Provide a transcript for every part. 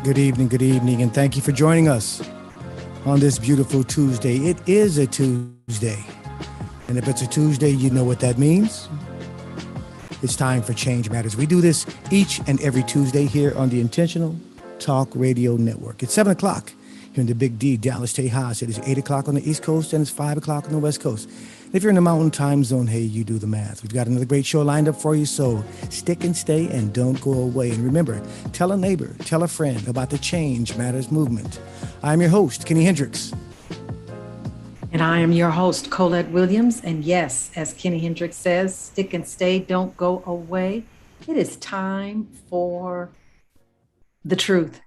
Good evening, and thank you for joining us on this beautiful Tuesday. It is a Tuesday, and if it's a Tuesday, you know what that means. It's time for Change Matters. We do this each and every Tuesday here on the Intentional Talk Radio Network. It's 7 o'clock here in the Big D, Dallas, Texas. It is 8 o'clock on the East Coast, and it's 5 o'clock on the West Coast. If you're in the Mountain Time Zone, hey, you do the math. We've got another great show lined up for you, so stick and stay and don't go away. And remember, tell a neighbor, tell a friend about the Change Matters movement. I'm your host, Kenny Hendricks. And I am your host, Colette Williams. And yes, as Kenny Hendricks says, stick and stay, don't go away. It is time for the truth.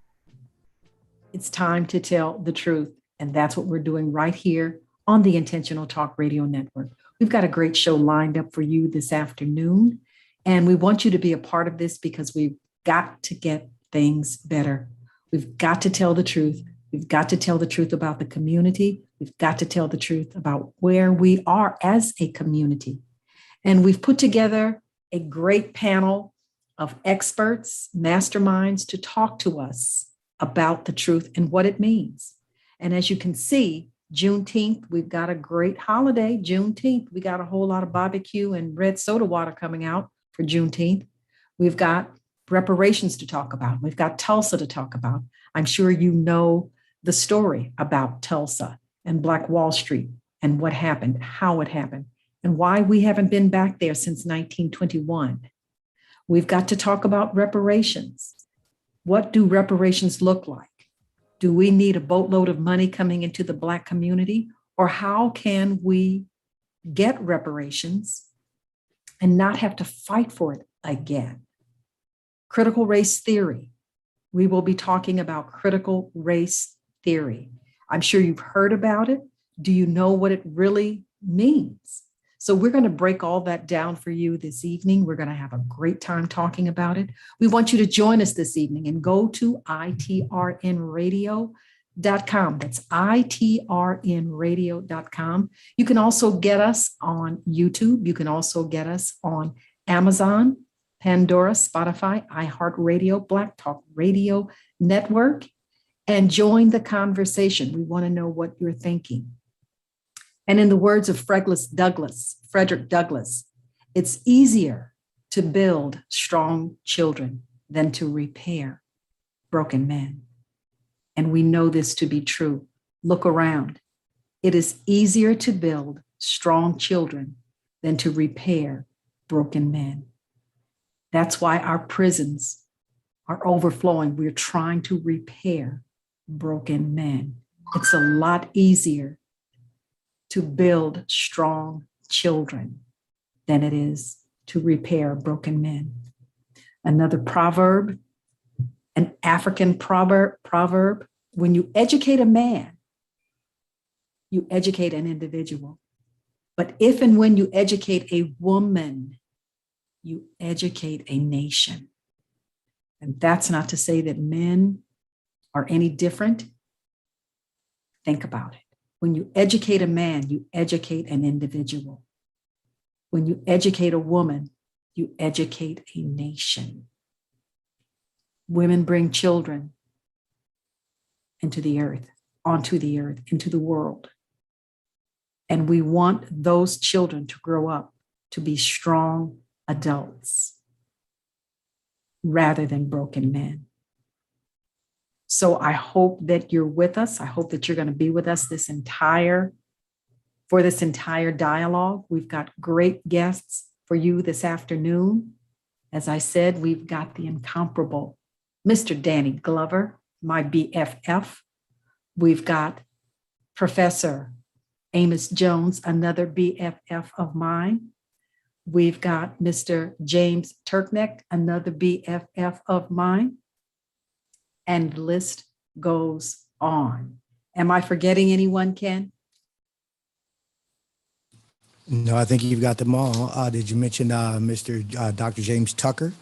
It's time to tell the truth. And that's what we're doing right here on the Intentional Talk Radio Network. We've got a great show lined up for you this afternoon. And we want you to be a part of this because we've got to get things better. We've got to tell the truth. We've got to tell the truth about the community. We've got to tell the truth about where we are as a community. And we've put together a great panel of experts, masterminds to talk to us about the truth and what it means. And as you can see, Juneteenth, we've got a great holiday. Juneteenth, we got a whole lot of barbecue and red soda water coming out for Juneteenth. We've got reparations to talk about. We've got Tulsa to talk about. I'm sure you know the story about Tulsa and Black Wall Street and what happened, how it happened, and why we haven't been back there since 1921. We've got to talk about reparations. What do reparations look like? Do we need a boatload of money coming into the Black community? Or how can we get reparations and not have to fight for it again? Critical race theory. We will be talking about critical race theory. I'm sure you've heard about it. Do you know what it really means? So we're going to break all that down for you this evening. We're going to have a great time talking about it. We want you to join us this evening and go to itrnradio.com. That's itrnradio.com. You can also get us on YouTube. You can also get us on Amazon, Pandora, Spotify, iHeartRadio, Black Talk Radio Network, and join the conversation. We want to know what you're thinking. And in the words of Frederick Douglass, it's easier to build strong children than to repair broken men. And we know this to be true. Look around. It is easier to build strong children than to repair broken men. That's why our prisons are overflowing. We're trying to repair broken men. It's a lot easier to build strong children than it is to repair broken men. Another proverb, an African proverb, when you educate a man, you educate an individual. But if and when you educate a woman, you educate a nation. And that's not to say that men are any different. Think about it. When you educate a man, you educate an individual. When you educate a woman, you educate a nation. Women bring children into the earth, onto the earth, into the world. And we want those children to grow up to be strong adults rather than broken men. So I hope that you're with us. I hope that you're going to be with us for this entire dialogue. We've got great guests for you this afternoon. As I said, we've got the incomparable Mr. Danny Glover, my BFF. We've got Professor Amos Jones, another BFF of mine. We've got Mr. James Turknecht, another BFF of mine. And the list goes on. Am I forgetting anyone, Ken? No, I think you've got them all. Did you mention Dr. James Tucker?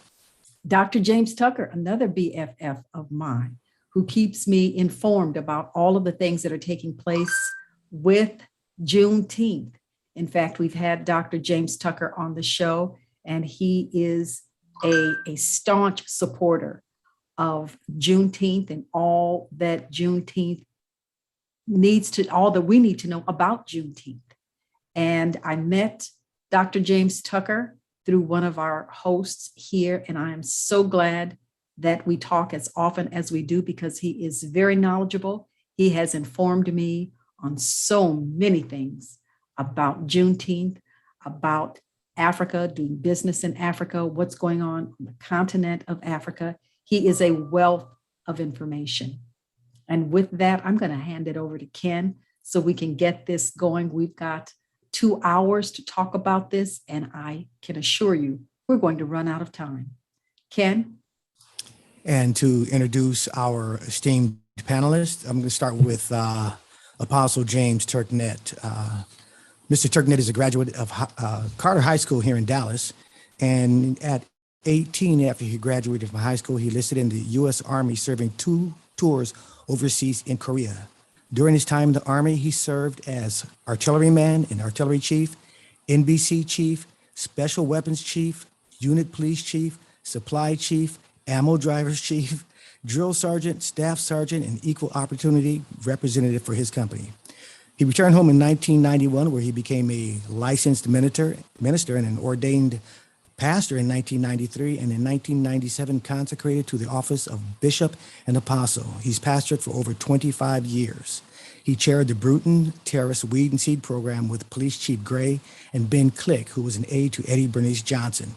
Dr. James Tucker, another BFF of mine, who keeps me informed about all of the things that are taking place with Juneteenth. In fact, we've had Dr. James Tucker on the show, and he is a staunch supporter of Juneteenth and all that Juneteenth all that we need to know about Juneteenth. And I met Dr. James Tucker through one of our hosts here, and I am so glad that we talk as often as we do because he is very knowledgeable. He has informed me on so many things about Juneteenth, about Africa, doing business in Africa, what's going on the continent of Africa. He is a wealth of information. And with that, I'm going to hand it over to Ken so we can get this going. We've got 2 hours to talk about this, and I can assure you we're going to run out of time. Ken? And to introduce our esteemed panelists, I'm going to start with Apostle James Turknett. Mr. Turknett is a graduate of Carter High School here in Dallas, and at 18, after he graduated from high school, he enlisted in the U.S. Army, serving 2 tours overseas in Korea. During his time in the Army, he served as artilleryman and artillery chief, NBC chief, special weapons chief, unit police chief, supply chief, ammo drivers chief, drill sergeant, staff sergeant, and equal opportunity representative for his company. He returned home in 1991, where he became a licensed minister and an ordained pastor in 1993, and in 1997 consecrated to the office of bishop and apostle. He's pastored for over 25 years. He chaired the Bruton Terrace Weed and Seed program with Police Chief Gray and Ben Click, who was an aide to Eddie Bernice Johnson.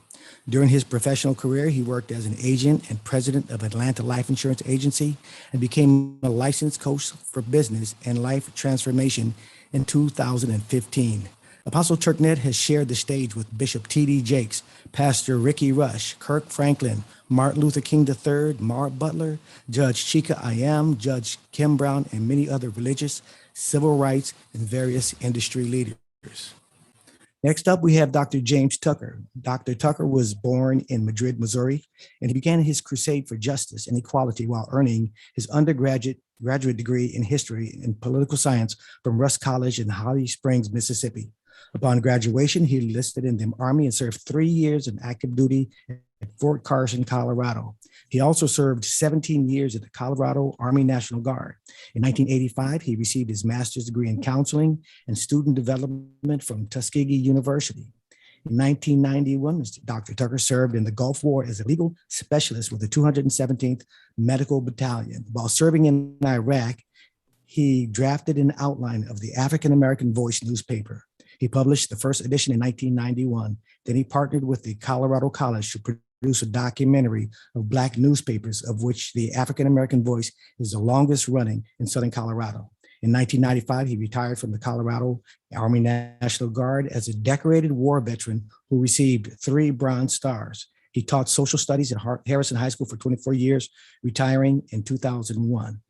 During his professional career, he worked as an agent and president of Atlanta Life Insurance Agency and became a licensed coach for business and life transformation in 2015. Apostle Turknett has shared the stage with Bishop T.D. Jakes, Pastor Ricky Rush, Kirk Franklin, Martin Luther King III, Mark Butler, Judge Chika Ayam, Judge Kim Brown, and many other religious, civil rights, and various industry leaders. Next up, we have Dr. James Tucker. Dr. Tucker was born in Madrid, Missouri, and he began his crusade for justice and equality while earning his graduate degree in history and political science from Rusk College in Holly Springs, Mississippi. Upon graduation, he enlisted in the Army and served 3 years in active duty at Fort Carson, Colorado. He also served 17 years at the Colorado Army National Guard. In 1985, he received his master's degree in counseling and student development from Tuskegee University. In 1991, Dr. Tucker served in the Gulf War as a legal specialist with the 217th Medical Battalion. While serving in Iraq, he drafted an outline of the African American Voice newspaper. He published the first edition in 1991. Then he partnered with the Colorado College to produce a documentary of Black newspapers, of which the African American Voice is the longest running in Southern Colorado. In 1995, he retired from the Colorado Army National Guard as a decorated war veteran who received 3 Bronze Stars. He taught social studies at Harrison High School for 24 years, retiring in 2001.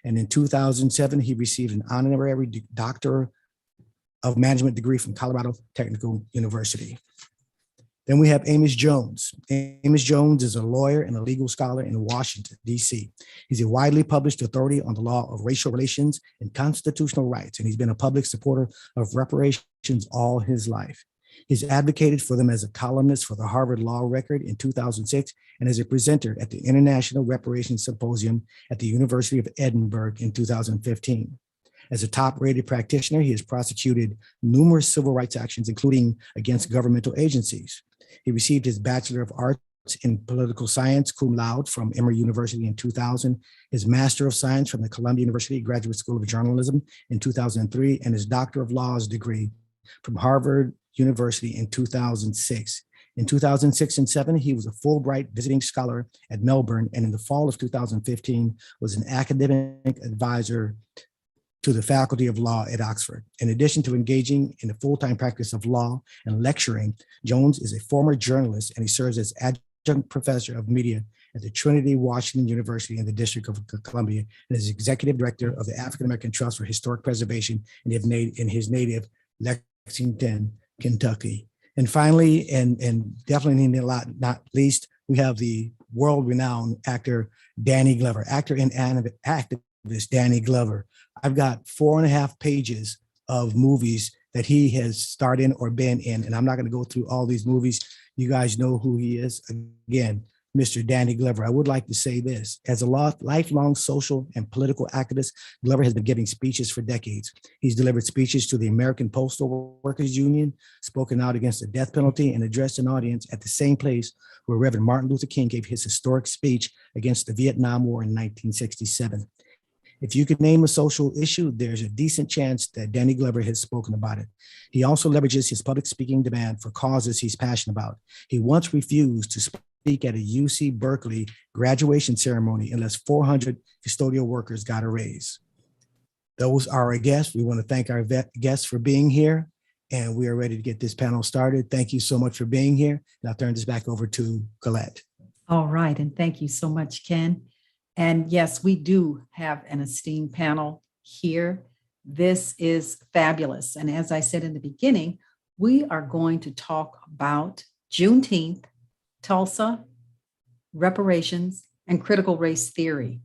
And in 2007, he received an honorary Doctor of Management degree from Colorado Technical University. Then we have Amos Jones. Amos Jones is a lawyer and a legal scholar in Washington, D.C. He's a widely published authority on the law of racial relations and constitutional rights, and he's been a public supporter of reparations all his life. He's advocated for them as a columnist for the Harvard Law Record in 2006 and as a presenter at the International Reparations Symposium at the University of Edinburgh in 2015. As a top-rated practitioner, he has prosecuted numerous civil rights actions, including against governmental agencies. He received his Bachelor of Arts in Political Science, cum laude, from Emory University in 2000, his Master of Science from the Columbia University Graduate School of Journalism in 2003, and his Doctor of Laws degree from Harvard University in 2006. In 2006 and 2007, he was a Fulbright visiting scholar at Melbourne, and in the fall of 2015 was an academic advisor to the Faculty of Law at Oxford. In addition to engaging in the full-time practice of law and lecturing, Jones is a former journalist, and he serves as adjunct professor of media at the Trinity Washington University in the District of Columbia, and is executive director of the African American Trust for Historic Preservation in his native Lexington, Kentucky. And finally, and definitely not least, we have the world-renowned actor Danny Glover, actor and activist Danny Glover. I've got 4.5 pages of movies that he has starred in or been in, and I'm not going to go through all these movies. You guys know who he is. Again, Mr. Danny Glover, I would like to say this. As a lifelong social and political activist, Glover has been giving speeches for decades. He's delivered speeches to the American Postal Workers Union, spoken out against the death penalty, and addressed an audience at the same place where Reverend Martin Luther King gave his historic speech against the Vietnam War in 1967. If you could name a social issue, there's a decent chance that Danny Glover has spoken about it. He also leverages his public speaking demand for causes he's passionate about. He once refused to speak at a UC Berkeley graduation ceremony unless 400 custodial workers got a raise. Those are our guests. We want to thank our guests for being here, and we are ready to get this panel started. Thank you so much for being here. And I'll turn this back over to Colette. All right, and thank you so much, Ken. And yes, we do have an esteemed panel here. This is fabulous. And as I said in the beginning, we are going to talk about Juneteenth, Tulsa, reparations, and critical race theory,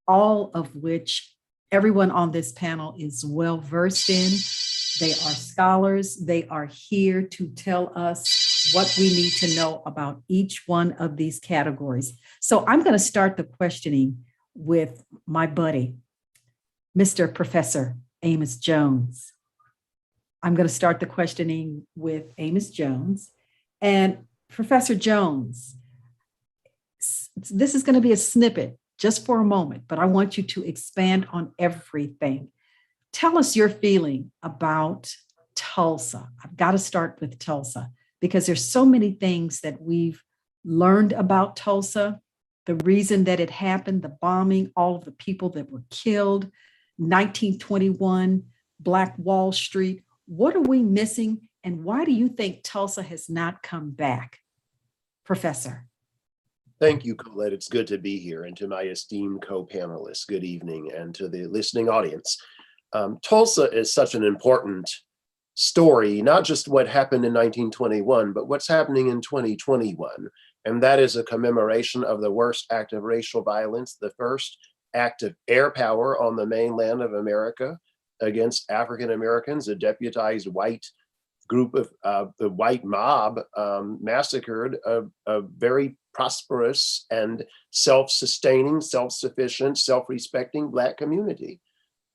all of which everyone on this panel is well versed in. They are scholars. They are here to tell us what we need to know about each one of these categories. So I'm going to start the questioning with my buddy, Mr. Professor Amos Jones. I'm going to start the questioning with Amos Jones. And Professor Jones, this is going to be a snippet just for a moment, but I want you to expand on everything. Tell us your feeling about Tulsa. I've got to start with Tulsa because there's so many things that we've learned about Tulsa, the reason that it happened, the bombing, all of the people that were killed, 1921, Black Wall Street. What are we missing? And why do you think Tulsa has not come back? Professor. Thank you, Colette. It's good to be here. And to my esteemed co-panelists, good evening. And to the listening audience. Tulsa is such an important story, not just what happened in 1921, but what's happening in 2021. And that is a commemoration of the worst act of racial violence, the first act of air power on the mainland of America against African Americans, a deputized white group of the white mob massacred a very prosperous and self-sustaining, self-sufficient, self-respecting Black community.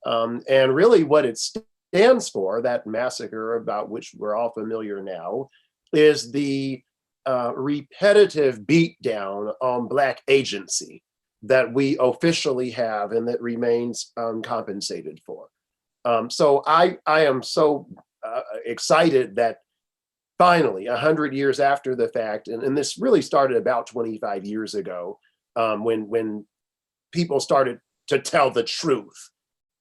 And really what it stands for, that massacre about which we're all familiar now, is the repetitive beatdown on Black agency that we officially have and that remains uncompensated for. So I am so excited that finally, 100 years after the fact, and this really started about 25 years ago, when people started to tell the truth,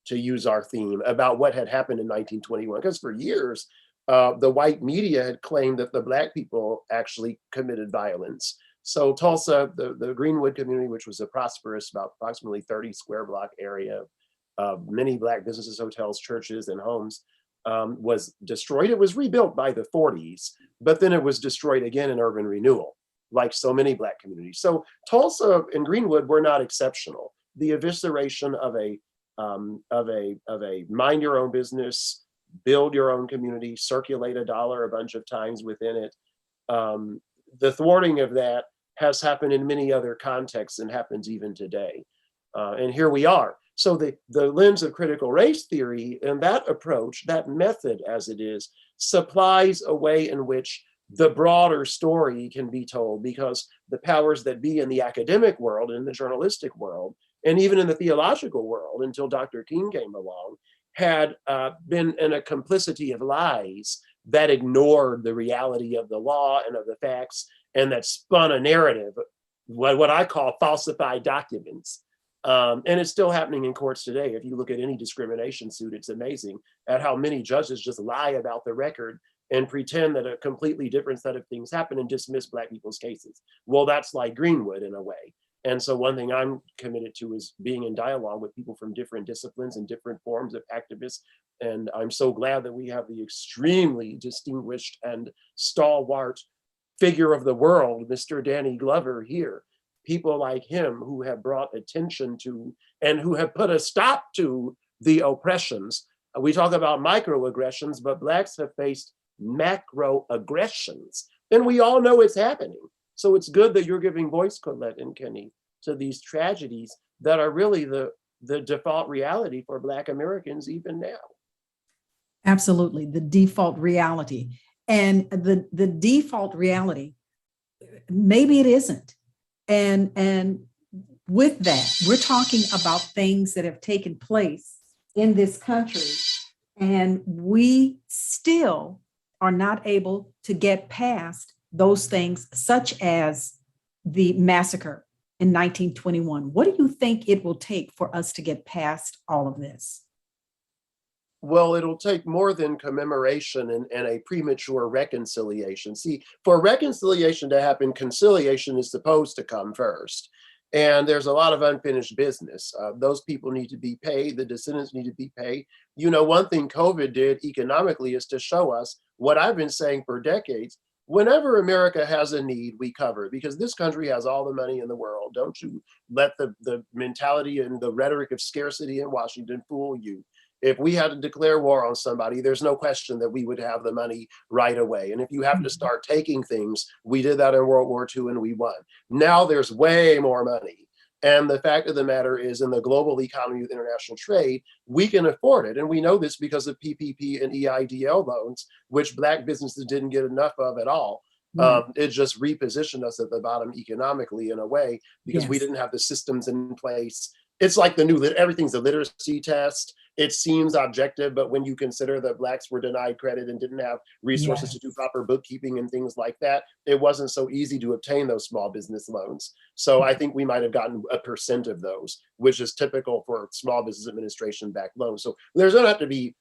to use our theme, about what had happened in 1921. Because for years, the white media had claimed that the Black people actually committed violence. So Tulsa, the Greenwood community, which was a prosperous, about approximately 30 square block area of many Black businesses, hotels, churches, and homes, was destroyed. It was rebuilt by the 40s, but then it was destroyed again in urban renewal, like so many Black communities. So Tulsa and Greenwood were not exceptional. The evisceration of a mind your own business, build your own community, circulate a dollar a bunch of times within it. The thwarting of that has happened in many other contexts and happens even today. And here we are. So the lens of critical race theory and that approach, that method as it is, supplies a way in which the broader story can be told, because the powers that be in the academic world, in the journalistic world, and even in the theological world until Dr. King came along, had been in a complicity of lies that ignored the reality of the law and of the facts, and that spun a narrative, what I call falsified documents. And it's still happening in courts today. If you look at any discrimination suit, it's amazing at how many judges just lie about the record and pretend that a completely different set of things happen and dismiss Black people's cases. Well, that's like Greenwood in a way. And so one thing I'm committed to is being in dialogue with people from different disciplines and different forms of activists. And I'm so glad that we have the extremely distinguished and stalwart figure of the world, Mr. Danny Glover, here. People like him who have brought attention to and who have put a stop to the oppressions. We talk about microaggressions, but Blacks have faced macroaggressions. And we all know it's happening. So it's good that you're giving voice, Colette and Kenny, to these tragedies that are really the default reality for Black Americans even now. Absolutely, the default reality. And the default reality, maybe it isn't. And with that, we're talking about things that have taken place in this country, and we still are not able to get past those things, such as the massacre in 1921. What do you think it will take for us to get past all of this? Well, it'll take more than commemoration and a premature reconciliation. See, for reconciliation to happen, conciliation is supposed to come first. And there's a lot of unfinished business. Those people need to be paid. The descendants need to be paid. You know, one thing COVID did economically is to show us what I've been saying for decades. Whenever America has a need, we cover it, because this country has all the money in the world. Don't you let the mentality and the rhetoric of scarcity in Washington fool you. If we had to declare war on somebody, there's no question that we would have the money right away. And if you have to start taking things, we did that in World War II and we won. Now there's way more money. And the fact of the matter is, in the global economy with international trade, we can afford it. And we know this because of PPP and EIDL loans, which Black businesses didn't get enough of at all. It just repositioned us at the bottom economically in a way, because we didn't have the systems in place. It's like the new, everything's a literacy test. It seems objective, but when you consider that Blacks were denied credit and didn't have resources to do proper bookkeeping and things like that, it wasn't so easy to obtain those small business loans. So I think we might have gotten 1% of those, which is typical for small business administration backed loans. So there's going to have to be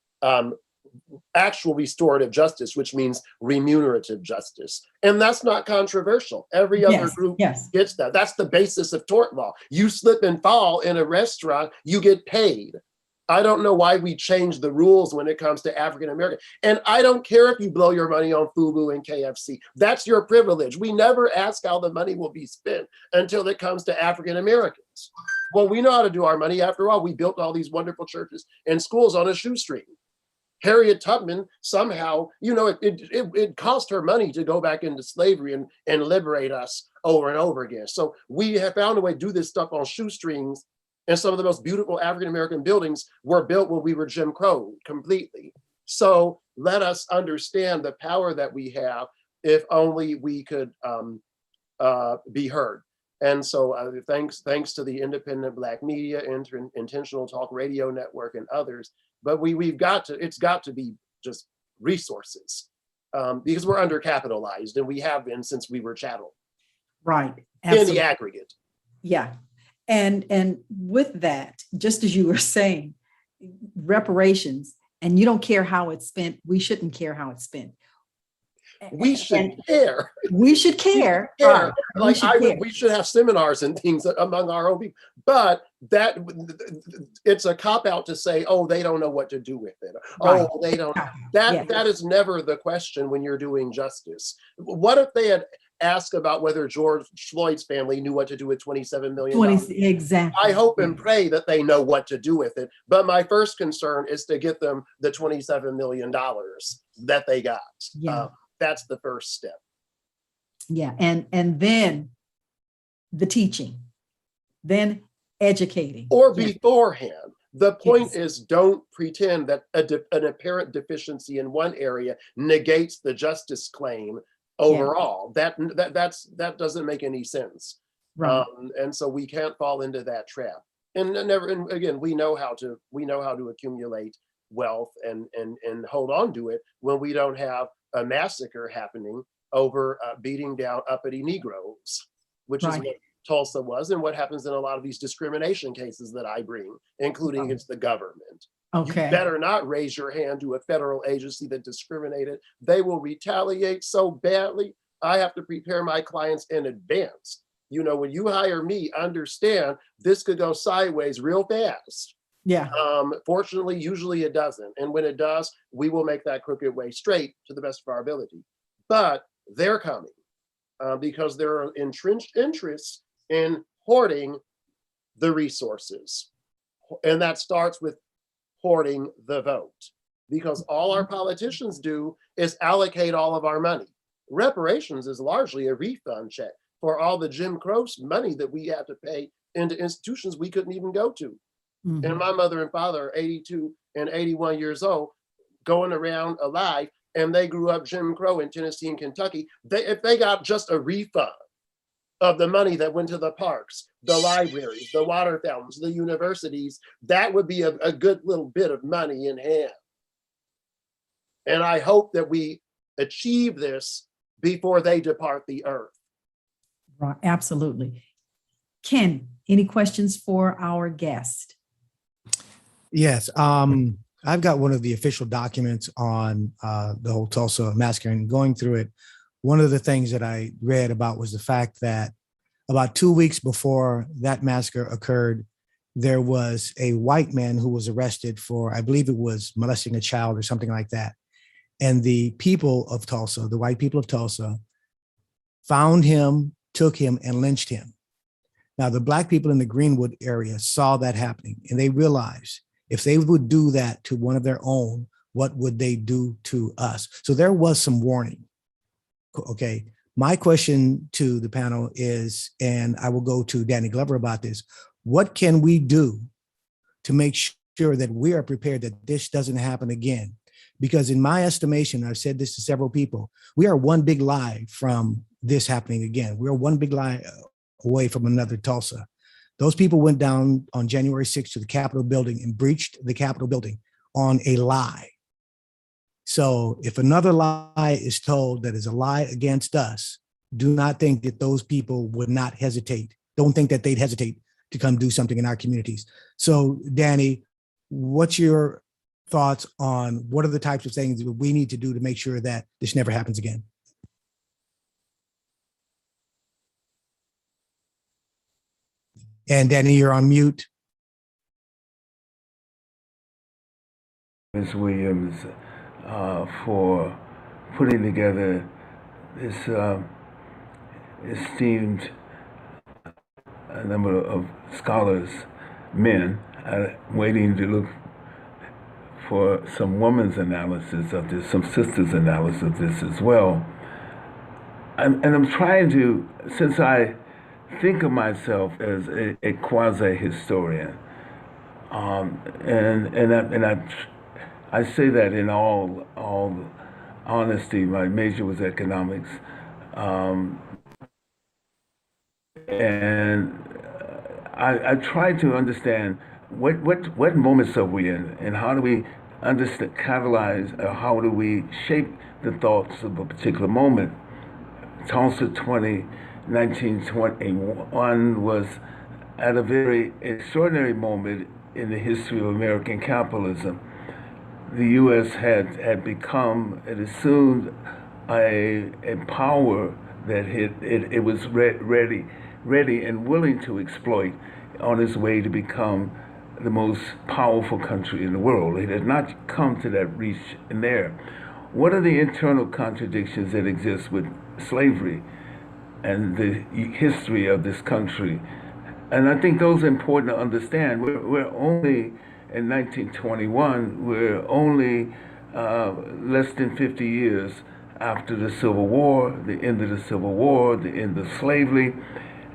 actual restorative justice, which means remunerative justice. And that's not controversial. Every other group gets that. That's the basis of tort law. You slip and fall in a restaurant, you get paid. I don't know why we change the rules when it comes to African American. And I don't care if you blow your money on FUBU and KFC. That's your privilege. We never ask how the money will be spent until it comes to African Americans. Well, we know how to do our money. After all, we built all these wonderful churches and schools on a shoestring. Harriet Tubman, somehow, you know, it cost her money to go back into slavery and liberate us over and over again. So we have found a way to do this stuff on shoestrings. And some of the most beautiful African-American buildings were built when we were Jim Crow completely. So let us understand the power that we have, if only we could be heard. And so thanks to the independent Black media, Intentional Talk Radio Network, and others. But it's got to be just resources, because we're undercapitalized, and we have been since we were chattel. Right. Absolutely. In the aggregate. Yeah. And with that, just as you were saying, reparations, and you don't care how it's spent, we shouldn't care how it's spent. We should care. We should care. We should have seminars and things among our own people. But that it's a cop-out to say, oh, they don't know what to do with it. Right. Oh, they don't. That is never the question when you're doing justice. What if they had asked about whether George Floyd's family knew what to do with $27 million? Exactly. I hope and pray that they know what to do with it. But my first concern is to get them the $27 million that they got. Yeah. That's the first step. Yeah. And then the teaching, then educating. Or beforehand. The point is, don't pretend that an apparent deficiency in one area negates the justice claim overall. That doesn't make any sense. Right. And so we can't fall into that trap. And again, we know how to accumulate wealth and hold on to it when we don't have a massacre happening over beating down uppity Negroes, which is what Tulsa was, and what happens in a lot of these discrimination cases that I bring, including against the government. Okay. You better not raise your hand to a federal agency that discriminated. They will retaliate so badly. I have to prepare my clients in advance. You know, when you hire me, understand this could go sideways real fast. Yeah. Fortunately, usually it doesn't. And when it does, we will make that crooked way straight to the best of our ability. But they're coming because there are entrenched interests in hoarding the resources. And that starts with hoarding the vote, because all our politicians do is allocate all of our money. Reparations is largely a refund check. for all the Jim Crow money that we had to pay into institutions we couldn't even go to. Mhm. And my mother and father are 82 and 81 years old, going around alive, and they grew up Jim Crow in Tennessee and Kentucky. If they got just a refund of the money that went to the parks, the libraries, the water fountains, the universities, that would be a good little bit of money in hand. And I hope that we achieve this before they depart the earth. Right, absolutely. Ken, any questions for our guest? Yes. I've got one of the official documents on the whole Tulsa massacre, and going through it, one of the things that I read about was the fact that about 2 weeks before that massacre occurred, there was a white man who was arrested for, I believe it was molesting a child or something like that. And the people of Tulsa, the white people of Tulsa, found him, took him, and lynched him. Now, the Black people in the Greenwood area saw that happening, and they realized if they would do that to one of their own, what would they do to us? So there was some warning. Okay. My question to the panel is, and I will go to Danny Glover about this, what can we do to make sure that we are prepared that this doesn't happen again? Because in my estimation, I've said this to several people, we are one big lie from this happening again. We're one big lie away from another Tulsa. Those people went down on January 6th to the Capitol building and breached the Capitol building on a lie. So if another lie is told that is a lie against us, do not think that those people would not hesitate. Don't think that they'd hesitate to come do something in our communities. So Danny, what's your thoughts on what are the types of things that we need to do to make sure that this never happens again? And Danny, you're on mute. Ms. Williams, for putting together this esteemed number of scholars, men, waiting to look for some woman's analysis of this, some sister's analysis of this as well. And I'm trying to, since I think of myself as a quasi-historian, I say that in all honesty. My major was economics, and I try to understand what moments are we in, and how do we understand, catalyze, or how do we shape the thoughts of a particular moment. Tulsa 1921 was at a very extraordinary moment in the history of American capitalism. The U.S. had become, it assumed a power that it was ready and willing to exploit on its way to become the most powerful country in the world. It had not come to that reach in there. What are the internal contradictions that exist with slavery and the history of this country? And I think those are important to understand. We're only, in 1921, we're only less than 50 years after the Civil War, the end of the Civil War, the end of slavery,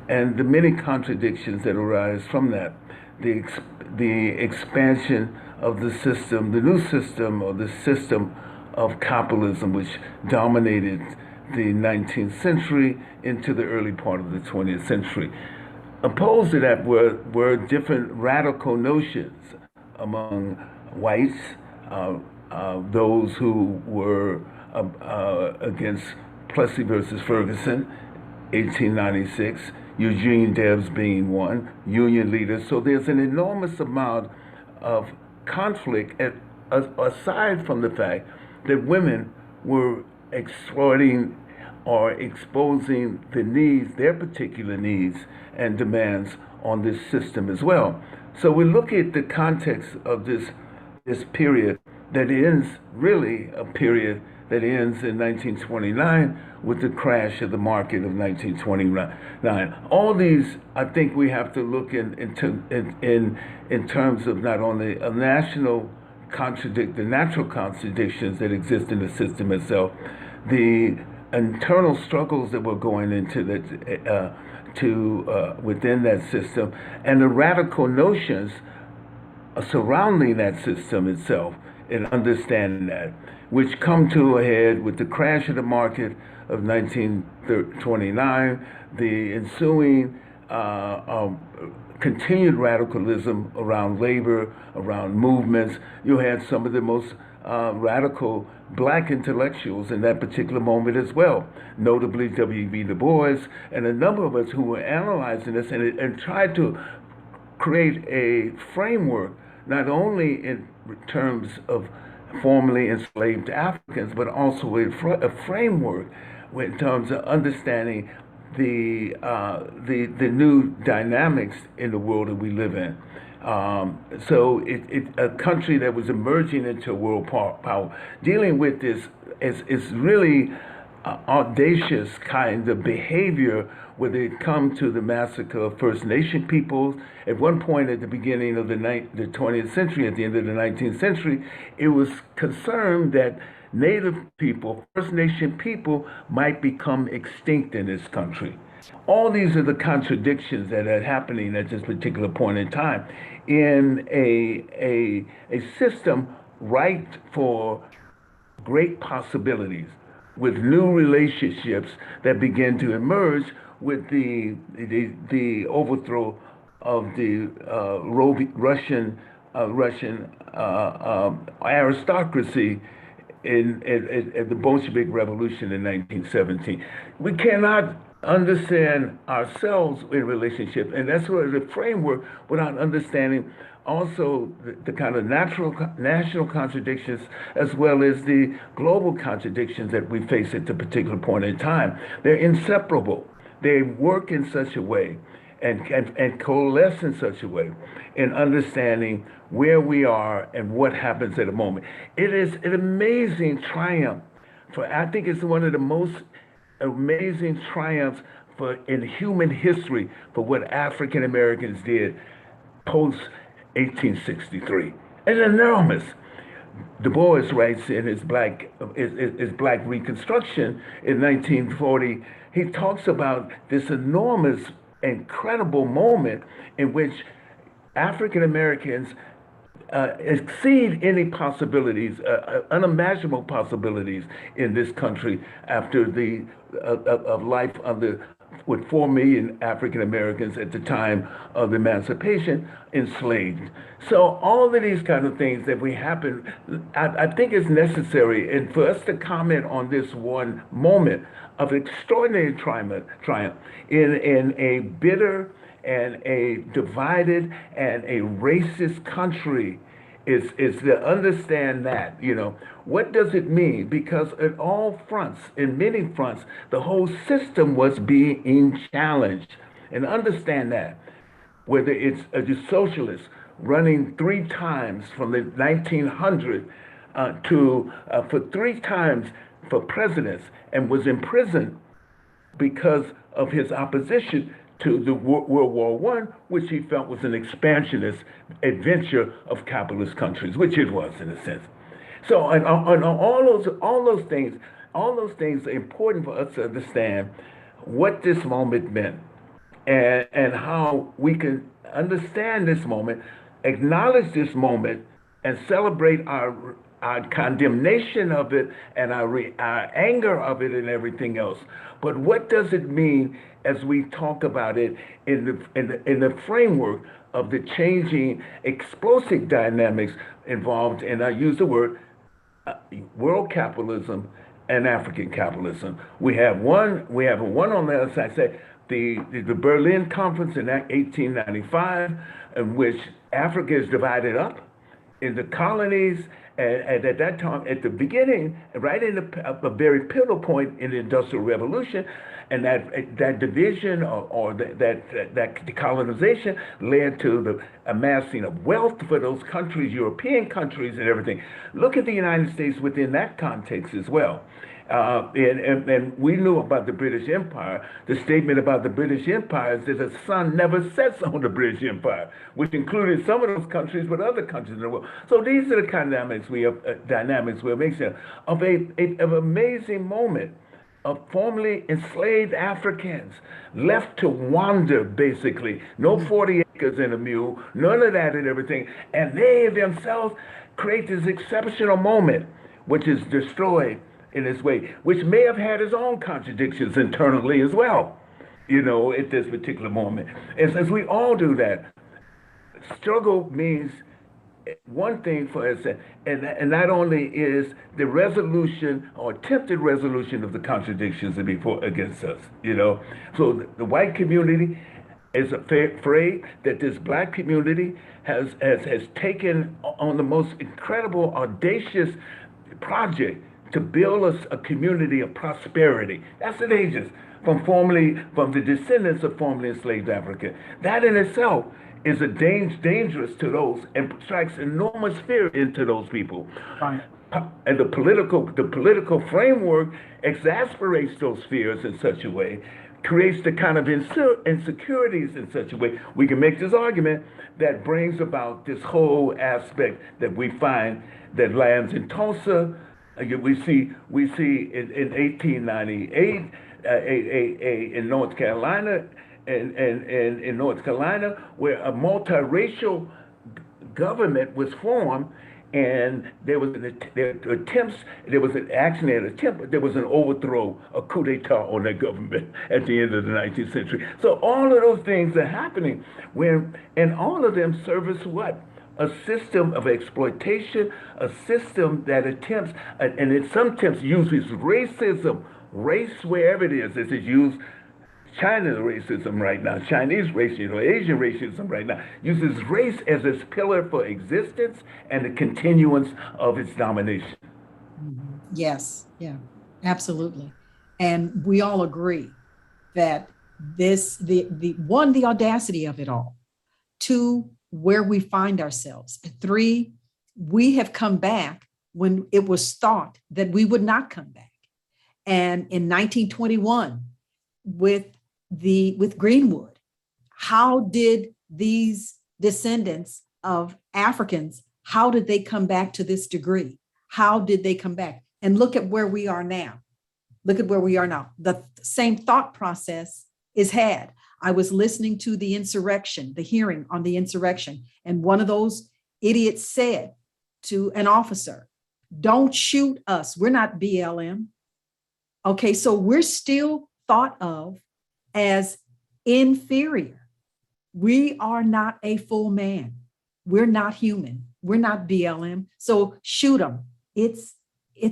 and the many contradictions that arise from that. The expansion of the system, the new system, or the system of capitalism, which dominated the 19th century into the early part of the 20th century. Opposed to that were different radical notions among whites, those who were against Plessy versus Ferguson, 1896, Eugene Debs being one, union leaders. So there's an enormous amount of conflict, aside from the fact that women were exploiting or exposing the needs, their particular needs and demands on this system as well. So we look at the context of this period that ends, really a period that ends in 1929 with the crash of the market of 1929. All these, I think we have to look in terms of not only a the natural contradictions that exist in the system itself, the internal struggles that were going into within that system, and the radical notions surrounding that system itself, and understanding that, which come to a head with the crash of the market of 1929, the ensuing continued radicalism around labor, around movements. You had some of the most radical black intellectuals in that particular moment as well, notably W.B. Du Bois and a number of us who were analyzing this and tried to create a framework, not only in terms of formerly enslaved Africans, but also a framework in terms of understanding the new dynamics in the world that we live in. So a country that was emerging into a world power, dealing with this is really audacious kind of behavior where they come to the massacre of First Nation peoples. At one point at the beginning of the 20th century, at the end of the 19th century, it was concerned that Native people, First Nation people, might become extinct in this country. All these are the contradictions that are happening at this particular point in time in a system ripe for great possibilities, with new relationships that begin to emerge with the overthrow of the Russian aristocracy in the Bolshevik Revolution in 1917. We cannot understand ourselves in relationship, and that's sort of the framework, without understanding also the kind of national contradictions as well as the global contradictions that we face at the particular point in time. They're inseparable. They work in such a way and coalesce in such a way in understanding where we are and what happens at a moment. It is an amazing triumph. I think it's one of the most amazing triumphs in human history for what African Americans did post 1863. It's enormous. Du Bois writes in his Black Reconstruction in 1940, he talks about this enormous, incredible moment in which African Americans exceed any possibilities, unimaginable possibilities in this country after the of life under with 4 million African Americans at the time of emancipation enslaved. So all of these kind of things that we happen, I think it's necessary, and for us to comment on this one moment of extraordinary triumph in a bitter and a divided and a racist country is to understand that, what does it mean? Because at all fronts, in many fronts, the whole system was being challenged. And understand that, whether it's a socialist running 3 times from the 1900 for 3 times for presidents and was imprisoned because of his opposition to the World War I, which he felt was an expansionist adventure of capitalist countries, which it was in a sense. So, and all those things are important for us to understand what this moment meant, and how we can understand this moment, acknowledge this moment, and celebrate our condemnation of it and our anger of it and everything else. But what does it mean as we talk about it in the framework of the changing explosive dynamics involved, and I use the word world capitalism and African capitalism. We have one on the other side, say the Berlin Conference in 1895, in which Africa is divided up in the colonies, and at that time, at the beginning, right in a very pivotal point in the Industrial Revolution, and that division or that decolonization led to the amassing of wealth for those countries, European countries, and everything. Look at the United States within that context as well. And we knew about the British Empire. The statement about the British Empire is that the sun never sets on the British Empire, which included some of those countries, but other countries in the world. So these are the dynamics we are making of an amazing moment of formerly enslaved Africans left to wander, basically. No 40 acres and a mule, none of that and everything. And they themselves create this exceptional moment, which is destroyed in this way, which may have had its own contradictions internally as well, at this particular moment. And since we all do that, struggle means one thing for us, and not only is the resolution or attempted resolution of the contradictions that before against us. So the white community is afraid that this black community has taken on the most incredible, audacious project to build us a community of prosperity. That's the dangerous from the descendants of formerly enslaved Africa. That in itself is dangerous to those and strikes enormous fear into those people. Right. And the political framework exasperates those fears in such a way, creates the kind of insecurities in such a way. We can make this argument that brings about this whole aspect that we find that lands in Tulsa. We see in 1898 in North Carolina, and in North Carolina, where a multiracial government was formed, and there was an overthrow, a coup d'etat on that government at the end of the 19th century. So all of those things are happening and all of them service what? A system of exploitation, a system that attempts, and in some attempts uses racism, race wherever it is used. China's racism right now, Chinese racism, Asian racism right now, uses race as its pillar for existence and the continuance of its domination. Yes, yeah, absolutely. And we all agree that the audacity of it all, two, where we find ourselves, and three, we have come back when it was thought that we would not come back. And in 1921, with Greenwood, how did these descendants of Africans, how did they come back to this degree? How did they come back? And look at where we are now. Look at where we are now. The same thought process is had. I was listening to the hearing on the insurrection, and one of those idiots said to an officer, "Don't shoot us. We're not BLM." Okay, so we're still thought of as inferior. We are not a full man. We're not human. We're not BLM. So shoot them. It's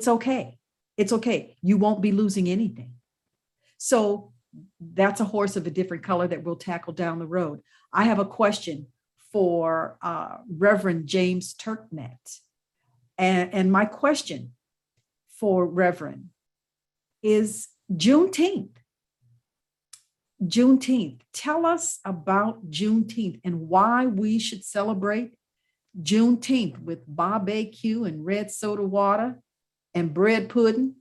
okay. It's okay. You won't be losing anything. So that's a horse of a different color that we'll tackle down the road. I have a question for Reverend James Turknet. And my question for Reverend is Juneteenth. Tell us about Juneteenth and why we should celebrate Juneteenth with barbecue and red soda water and bread pudding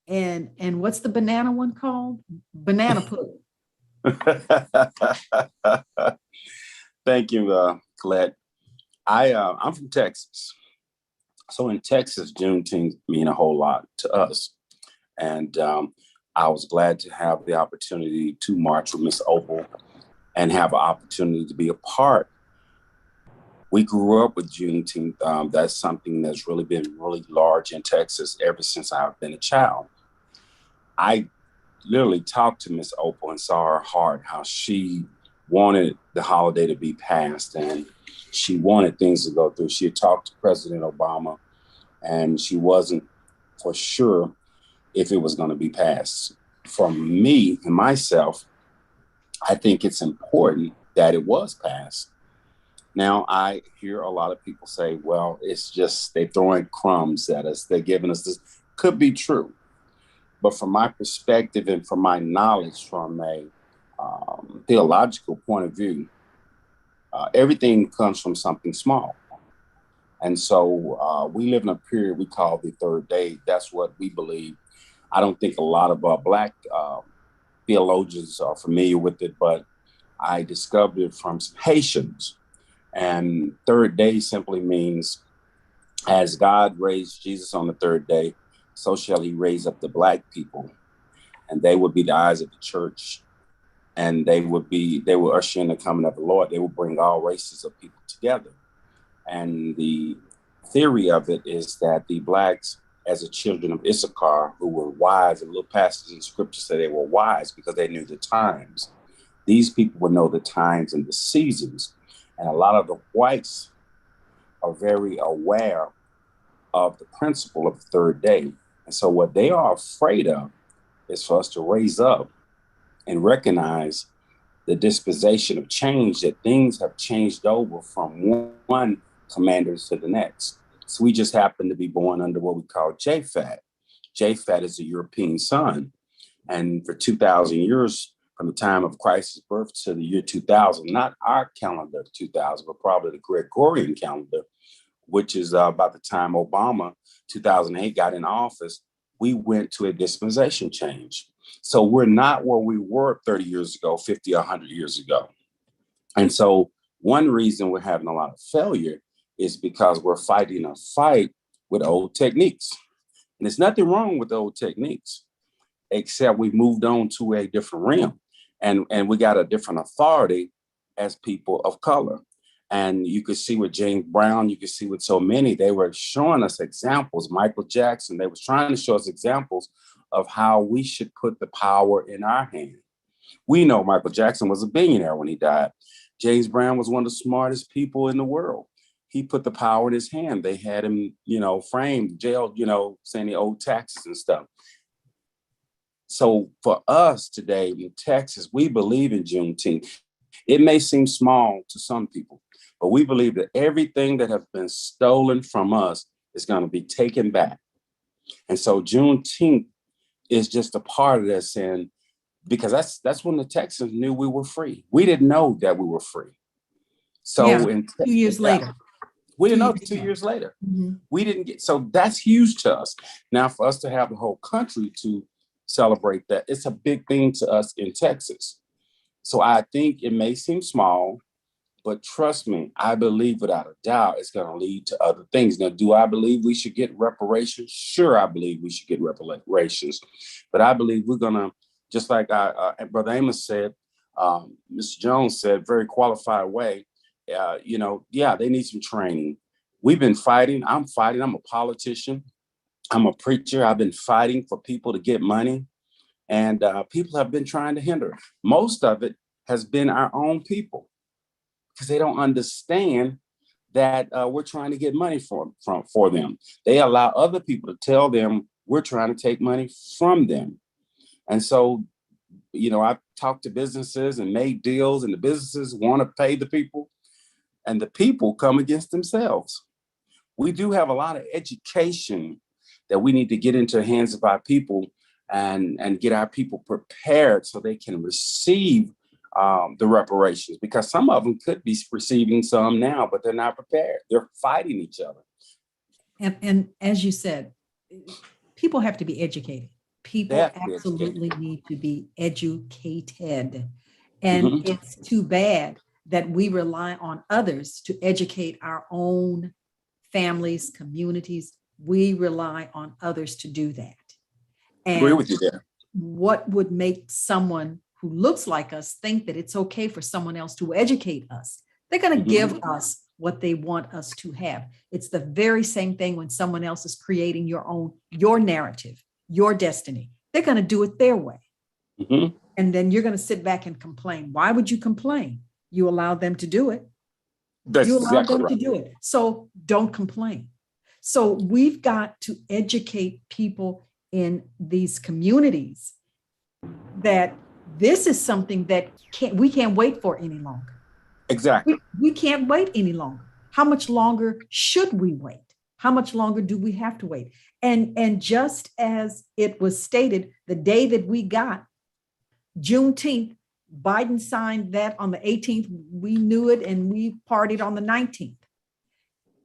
and what's the banana one called? Banana pudding. Thank you, Colette. I'm from Texas. So in Texas, Juneteenth mean a whole lot to us. And I was glad to have the opportunity to march with Miss Opal and have an opportunity to be a part. We grew up with Juneteenth. That's something that's really been really large in Texas ever since I've been a child. I literally talked to Miss Opal and saw her heart, how she wanted the holiday to be passed and she wanted things to go through. She had talked to President Obama and she wasn't for sure if it was going to be passed. For me and myself, I think it's important that it was passed. Now, I hear a lot of people say, well, it's just they're throwing crumbs at us. They're giving us this. Could be true. But from my perspective and from my knowledge from a theological point of view, everything comes from something small. And so we live in a period we call the third day. That's what we believe. I don't think a lot of Black theologians are familiar with it, but I discovered it from some Haitians. And third day simply means as God raised Jesus on the third day, so shall he raise up the Black people. and they would be the eyes of the church, and they would usher in the coming of the Lord. They would bring all races of people together. And the theory of it is that the blacks, as the children of Issachar, who were wise, and little passages in scripture say they were wise because they knew the times. These people would know the times and the seasons. And a lot of the whites are very aware of the principle of the third day. And so what they are afraid of is for us to raise up and recognize the dispensation of change, that things have changed over from one commander to the next. So we just happen to be born under what we call Japhet. Japhet is a European sun. And for 2,000 years, from the time of Christ's birth to the year 2000, not our calendar 2000, but probably the Gregorian calendar, which is about the time Obama, 2008, got in office, we went to a dispensation change. So we're not where we were 30 years ago, 50, 100 years ago. And so one reason we're having a lot of failure is because we're fighting a fight with old techniques. And there's nothing wrong with old techniques, except we moved on to a different realm. And we got a different authority as people of color. And you could see with James Brown, you could see with so many, they were showing us examples. Michael Jackson, they was trying to show us examples of how we should put the power in our hand. We know Michael Jackson was a billionaire when he died. James Brown was one of the smartest people in the world. He put the power in his hand. They had him, framed, jailed, saying he owed taxes and stuff. So for us today in Texas, we believe in Juneteenth. It may seem small to some people, but we believe that everything that has been stolen from us is going to be taken back. And so Juneteenth is just a part of this. And because that's when the Texans knew we were free. We didn't know that we were free. So Yeah, 2 years later. We didn't know 2 years later. Mm-hmm. We didn't get, so that's huge to us. Now for us to have the whole country to celebrate that, it's a big thing to us in Texas. So I think it may seem small, but trust me, I believe without a doubt it's going to lead to other things. Now, do I believe we should get reparations? Sure, I believe we should get reparations. But I believe we're going to, just like Brother Amos said, Mr. Jones said, very qualified way, they need some training. We've been fighting. I'm fighting. I'm a politician. I'm a preacher. I've been fighting for people to get money. And people have been trying to hinder. Most of it has been our own people, because they don't understand that we're trying to get money for them. They allow other people to tell them we're trying to take money from them. And so, I've talked to businesses and made deals, and the businesses want to pay the people, and the people come against themselves. We do have a lot of education that we need to get into the hands of our people and get our people prepared so they can receive the reparations, because some of them could be receiving some now, but they're not prepared. They're fighting each other. And as you said, people have to be educated. People absolutely need to be educated. And it's too bad that we rely on others to educate our own families, communities. We rely on others to do that. And agree with you there. What would make someone who looks like us think that it's okay for someone else to educate us? They're going to give us what they want us to have. It's the very same thing when someone else is creating your narrative, your destiny. They're going to do it their way. And then you're going to sit back and complain. Why would you complain? You allowed them to do it. You allowed them to do it. So don't complain. So we've got to educate people in these communities that this is something that we can't wait for any longer. Exactly. We can't wait any longer. How much longer should we wait? How much longer do we have to wait? And just as it was stated, the day that we got Juneteenth, Biden signed that on the 18th. We knew it and we partied on the 19th.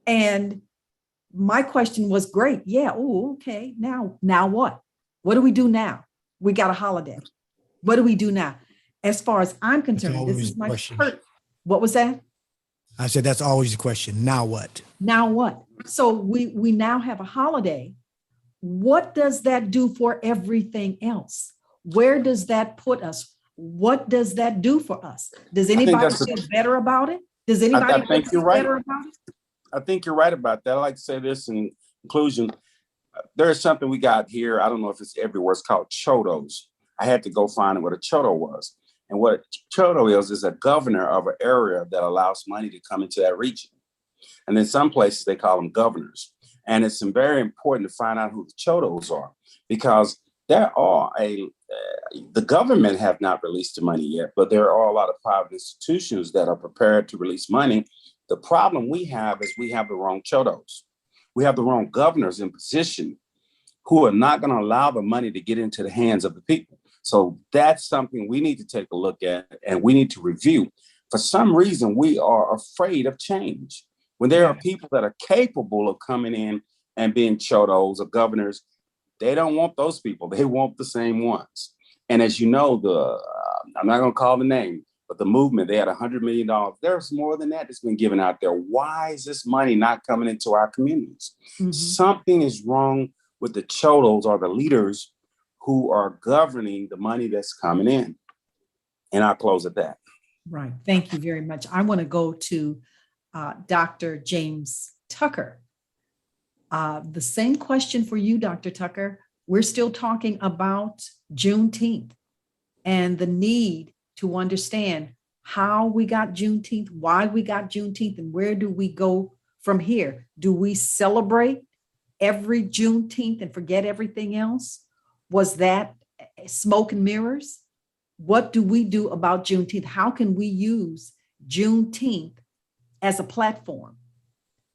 And my question was, great. Yeah. Oh, okay. Now what? What do we do now? We got a holiday. What do we do now? As far as I'm concerned, this is my question. What was that? I said, that's always the question. Now what? Now what? So we now have a holiday. What does that do for everything else? Where does that put us? What does that do for us? Does I think anybody that's feel better about it? Does anybody I think you're feel right. better about it? I think you're right about that. I like to say this in conclusion. There is something we got here. I don't know if it's everywhere. It's called chodos. I had to go find what a chodo was. And what a chodo is a governor of an area that allows money to come into that region. And in some places, they call them governors. And it's very important to find out who the chodos are, because there are the government have not released the money yet, but there are a lot of private institutions that are prepared to release money. The problem we have is we have the wrong chodos. We have the wrong governors in position who are not going to allow the money to get into the hands of the people. So that's something we need to take a look at and we need to review. For some reason, we are afraid of change. When there are people that are capable of coming in and being chodos or governors, they don't want those people. They want the same ones. And as you know, I'm not going to call the name, but the movement, they had $100 million. There's more than that that's been given out there. Why is this money not coming into our communities? Mm-hmm. Something is wrong with the chodos or the leaders who are governing the money that's coming in. And I'll close at that. Right. Thank you very much. I want to go to Dr. James Tucker. The same question for you, Dr. Tucker. We're still talking about Juneteenth and the need to understand how we got Juneteenth, why we got Juneteenth, and where do we go from here? Do we celebrate every Juneteenth and forget everything else? Was that smoke and mirrors? What do we do about Juneteenth? How can we use Juneteenth as a platform?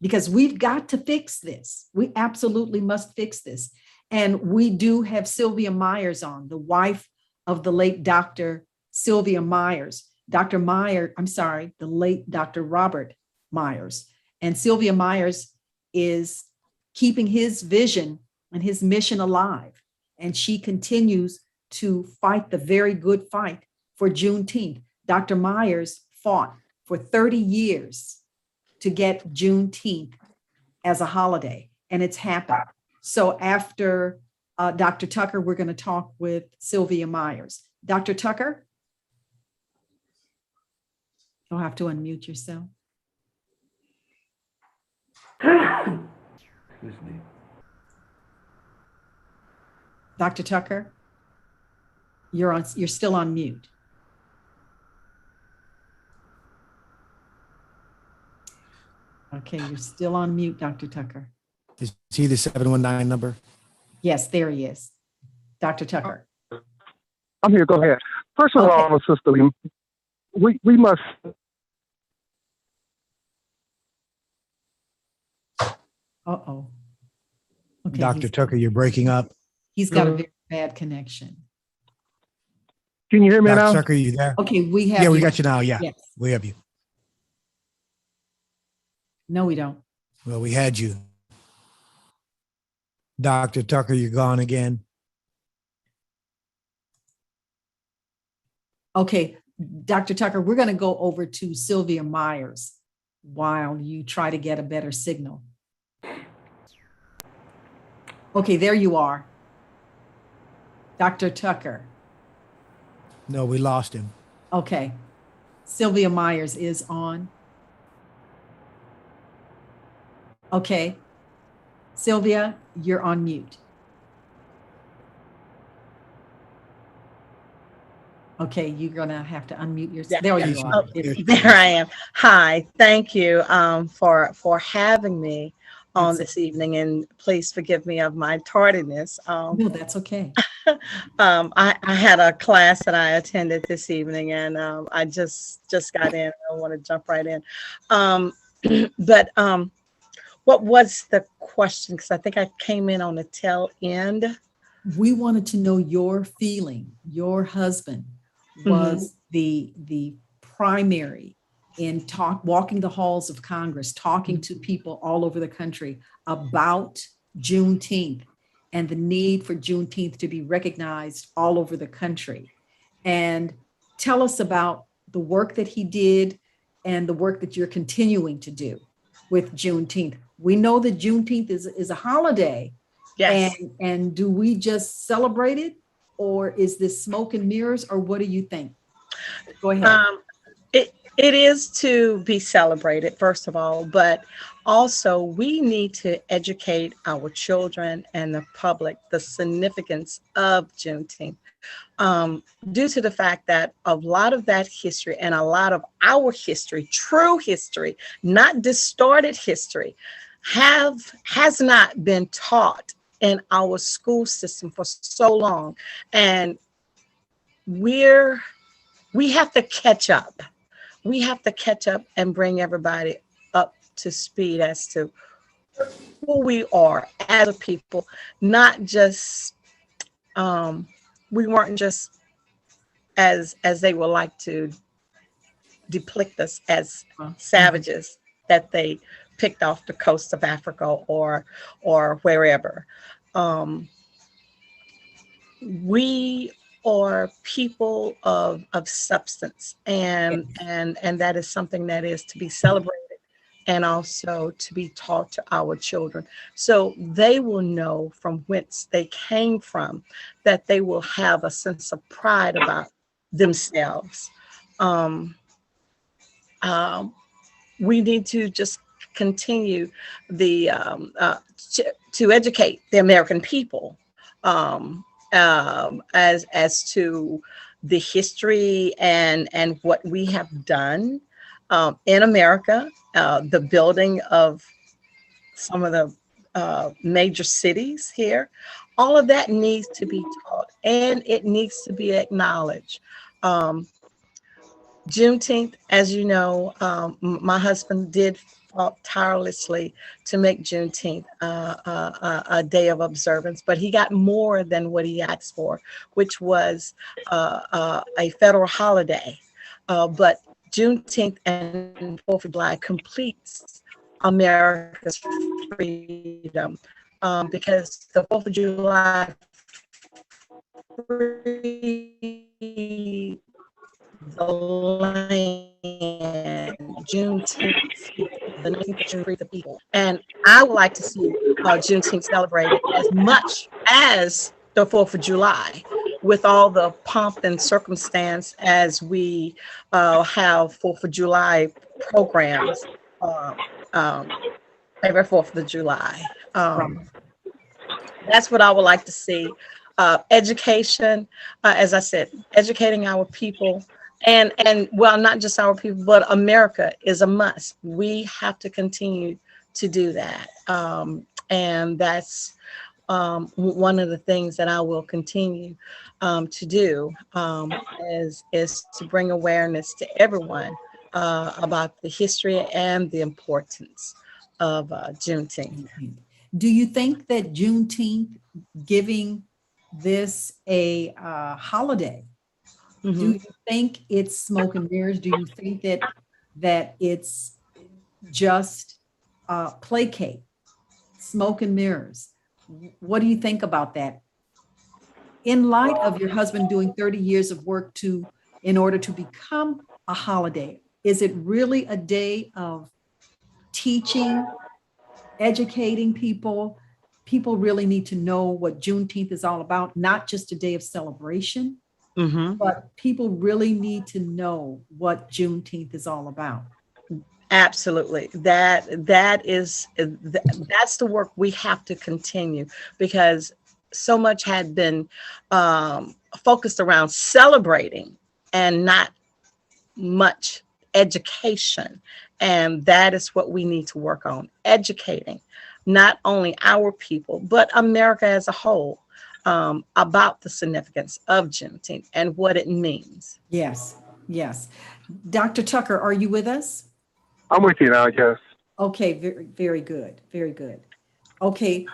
Because we've got to fix this. We absolutely must fix this. And we do have Sylvia Myers on, the wife of the late Dr. Sylvia Myers. The late Dr. Robert Myers. And Sylvia Myers is keeping his vision and his mission alive. And she continues to fight the very good fight for Juneteenth. Dr. Myers fought for 30 years to get Juneteenth as a holiday, and it's happened. So after Dr. Tucker, we're going to talk with Sylvia Myers. Dr. Tucker? You'll have to unmute yourself. Dr. Tucker, you're still on mute. Okay, you're still on mute, Dr. Tucker. Is he the 719 number? Yes, there he is. Dr. Tucker. I'm here. Go ahead. First of all, sister, we must. Uh-oh. Okay, Dr. Tucker, you're breaking up. He's got a very bad connection. Can you hear me now? Dr. Tucker, are you there? Okay, we have. Yeah, we got you now. Yeah, yes. We have you. No, we don't. Well, we had you. Dr. Tucker, you're gone again. Okay, Dr. Tucker, we're going to go over to Sylvia Myers while you try to get a better signal. Okay, there you are. Dr. Tucker. No, we lost him. Okay. Sylvia Myers is on. Okay. Sylvia, you're on mute. Okay, you're going to have to unmute yourself. There you are. There I am. Hi, thank you for having me on this evening, and please forgive me of my tardiness. No, that's okay. I had a class that I attended this evening, and I just got in. I want to jump right in. But what was the question? Because I think I came in on the tail end. We wanted to know your feeling. Your husband was the primary in walking the halls of Congress, talking to people all over the country about Juneteenth and the need for Juneteenth to be recognized all over the country. And tell us about the work that he did and the work that you're continuing to do with Juneteenth. We know that Juneteenth is a holiday. Yes. And do we just celebrate it, or is this smoke and mirrors, or what do you think? Go ahead. It is to be celebrated, first of all, but also we need to educate our children and the public the significance of Juneteenth. Due to the fact that a lot of that history and a lot of our history, true history, not distorted history, has not been taught in our school system for so long, and we have to catch up. We have to catch up and bring everybody up to speed as to who we are as a people, not just we weren't just as they would like to depict us as savages that they picked off the coast of Africa or wherever. We are people of substance, and that is something that is to be celebrated and also to be taught to our children, so they will know from whence they came from, that they will have a sense of pride about themselves. We need to just continue to educate the American people as to the history and what we have done in America, the building of some of the major cities here. All of that needs to be taught, and it needs to be acknowledged. Juneteenth, as you know, my husband did fought tirelessly to make Juneteenth a day of observance, but he got more than what he asked for, which was a federal holiday. But Juneteenth and 4th of July completes America's freedom, because the 4th of July freed the land. Juneteenth, the 19th of June, freed the people. And I would like to see Juneteenth celebrated as much as the 4th of July, with all the pomp and circumstance as we have 4th of July programs every 4th of July. That's what I would like to see. Education, as I said, educating our people, and well, not just our people, but America is a must. We have to continue to do that. And that's one of the things that I will continue to do, is to bring awareness to everyone about the history and the importance of Juneteenth. Do you think that Juneteenth, giving this a holiday, do you think it's smoke and mirrors? Do you think that it's just placate, smoke and mirrors? What do you think about that? In light of your husband doing 30 years of work in order to become a holiday, is it really a day of teaching, educating people? People really need to know what Juneteenth is all about, not just a day of celebration, but people really need to know what Juneteenth is all about. Absolutely. That's the work we have to continue, because so much had been focused around celebrating and not much education. And that is what we need to work on, educating not only our people, but America as a whole, about the significance of Juneteenth and what it means. Yes, yes. Dr. Tucker, are you with us? I'm with you now, yes. Okay, very, very good, very good. Okay,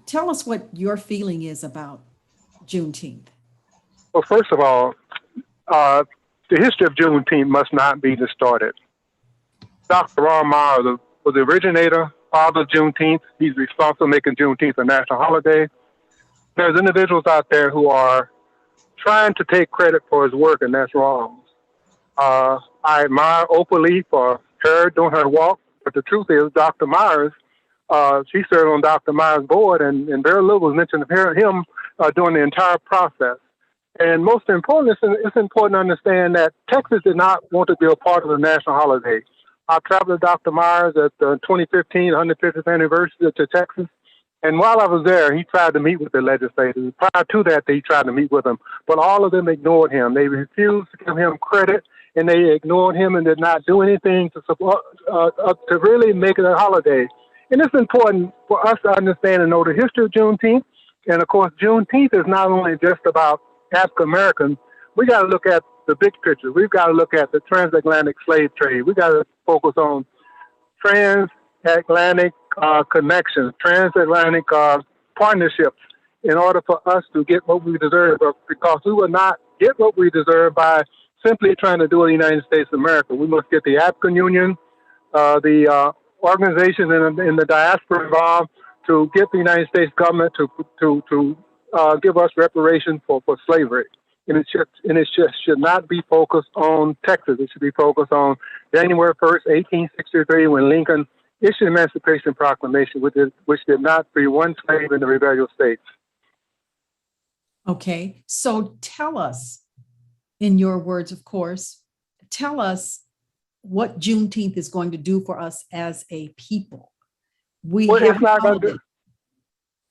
tell us what your feeling is about Juneteenth. Well, first of all, the history of Juneteenth must not be distorted. Dr. Ron Myers was the originator, father of Juneteenth. He's responsible for making Juneteenth a national holiday. There's individuals out there who are trying to take credit for his work, and that's wrong. I admire Oprah for her doing her walk, but the truth is Dr. Myers, she served on Dr. Myers' board, and very little was mentioned of him during the entire process. And most importantly, it's important to understand that Texas did not want to be a part of the national holiday. I traveled with Dr. Myers at the 2015 150th anniversary to Texas. And while I was there, he tried to meet with the legislators. Prior to that, they tried to meet with him. But all of them ignored him. They refused to give him credit, and they ignored him and did not do anything to support, to really make it a holiday. And it's important for us to understand and know the history of Juneteenth. And of course, Juneteenth is not only just about African Americans. We got to look at the big picture. We've got to look at the transatlantic slave trade. We got to focus on transatlantic connections, transatlantic partnerships in order for us to get what we deserve, because we will not get what we deserve by simply trying to do it in the United States of America. We must get the African Union, the organizations in the diaspora involved to get the United States government to give us reparations for slavery. And it should not be focused on Texas. It should be focused on January 1st, 1863, when Lincoln issued the Emancipation Proclamation, which did not free one slave in the rebellious states. Okay, so tell us, in your words, of course, tell us what Juneteenth is going to do for us as a people. It's not going to do.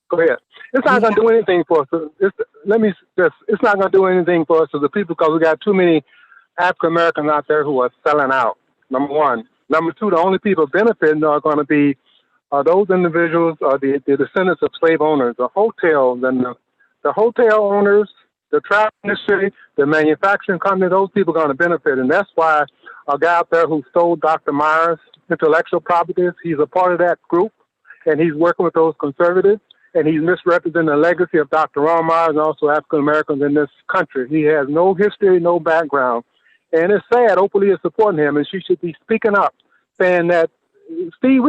Go ahead. It's not going to do anything for us. It's not going to do anything for us as a people, because we got too many African Americans out there who are selling out. Number one. Number two, the only people benefiting are going to be those individuals, the descendants of slave owners, the hotels and the hotel owners, the travel industry, the manufacturing company. Those people are going to benefit, and that's why a guy out there who stole Dr. Myers' intellectual properties, he's a part of that group, and he's working with those conservatives. And he's misrepresenting the legacy of Dr. Ron Myers and also African Americans in this country. He has no history, no background. And it's sad, Openly is supporting him, and she should be speaking up, saying that, Steve,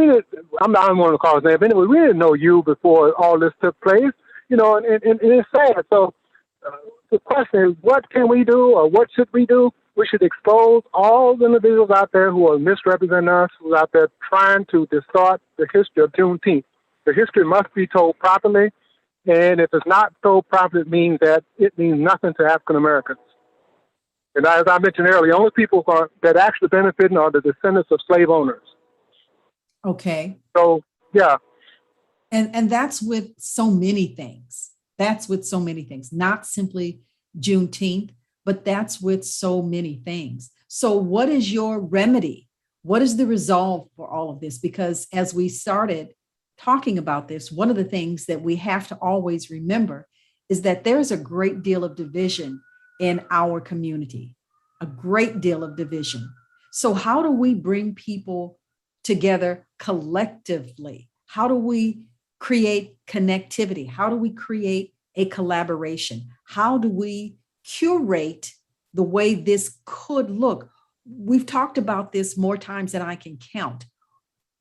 I'm not one to call his name, but anyway, we didn't know you before all this took place, and it's sad. So the question is, what can we do, or what should we do? We should expose all the individuals out there who are misrepresenting us, who are out there trying to distort the history of Juneteenth. The history must be told properly, and if it's not told properly, it means nothing to African Americans. And as I mentioned earlier, the only people that actually benefiting are the descendants of slave owners. Okay. So, yeah. And that's with so many things. That's with so many things, not simply Juneteenth, but that's with so many things. So what is your remedy? What is the resolve for all of this? Because as we started talking about this, one of the things that we have to always remember is that there's a great deal of division in our community, a great deal of division. So how do we bring people together collectively? How do we create connectivity? How do we create a collaboration? How do we curate the way this could look? We've talked about this more times than I can count.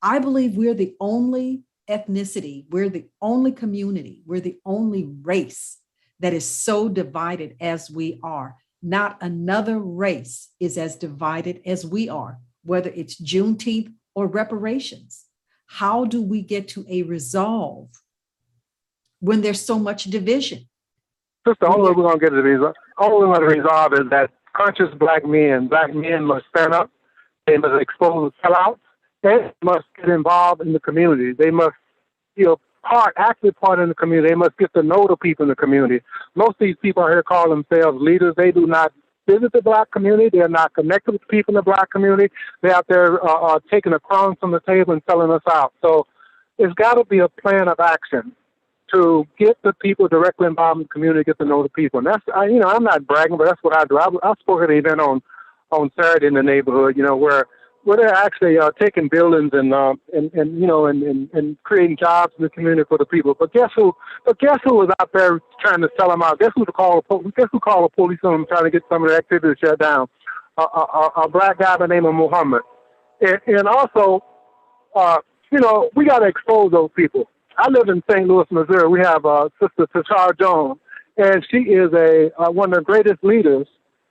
I believe we're the only ethnicity, we're the only community, we're the only race that is so divided as we are. Not another race is as divided as we are, whether it's Juneteenth or reparations. How do we get to a resolve when there's so much division? Just the only way we're going to get to the resolve, is that conscious black men must stand up. They must expose the sellouts. They must get involved in the community. They must feel active part in the community. They must get to know the people in the community. Most of these people out here call themselves leaders. They do not visit the black community. They're not connected with people in the black community. They're out there taking the crumbs from the table and selling us out. So it's got to be a plan of action to get the people directly involved in the community, get to know the people. And that's, I'm not bragging, but that's what I do. I spoke at an event on Saturday in the neighborhood, where they're actually taking buildings and creating jobs in the community for the people. But guess who was out there trying to sell them out? Guess who called the police on them, trying to get some of the activity shut down? A black guy by the name of Muhammad. And also, we got to expose those people. I live in St. Louis, Missouri. We have Sister Tashara Jones, and she is one of the greatest leaders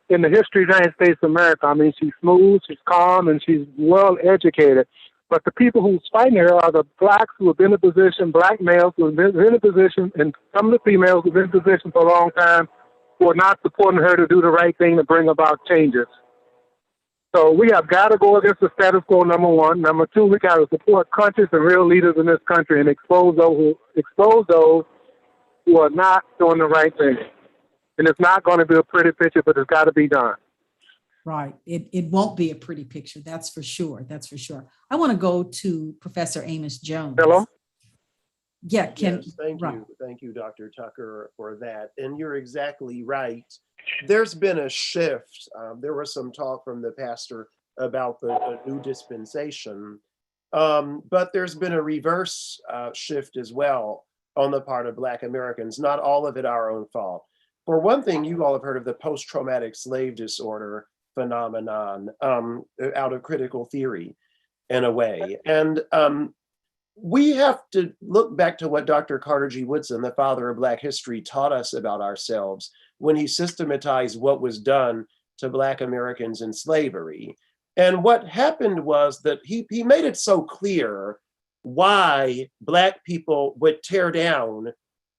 in the history of the United States of America. I mean, she's smooth, she's calm, and she's well educated. But the people who's fighting her are the blacks who have been in position, black males who have been in a position, and some of the females who have been in position for a long time, who are not supporting her to do the right thing to bring about changes. So we have got to go against the status quo, number one. Number two, we got to support conscious and real leaders in this country and expose those who are not doing the right thing. And it's not going to be a pretty picture, but it's got to be done. Right. It won't be a pretty picture. That's for sure. That's for sure. I want to go to Professor Amos Jones. Hello? Yeah. Yes, thank right. you. Thank you, Dr. Tucker, for that. And you're exactly right. There's been a shift. There was some talk from the pastor about the new dispensation, but there's been a reverse shift as well on the part of Black Americans, not all of it our own fault. For one thing, you all have heard of the post-traumatic slave disorder phenomenon out of critical theory in a way. And we have to look back to what Dr. Carter G. Woodson, the father of Black history, taught us about ourselves when he systematized what was done to Black Americans in slavery. And what happened was that he made it so clear why Black people would tear down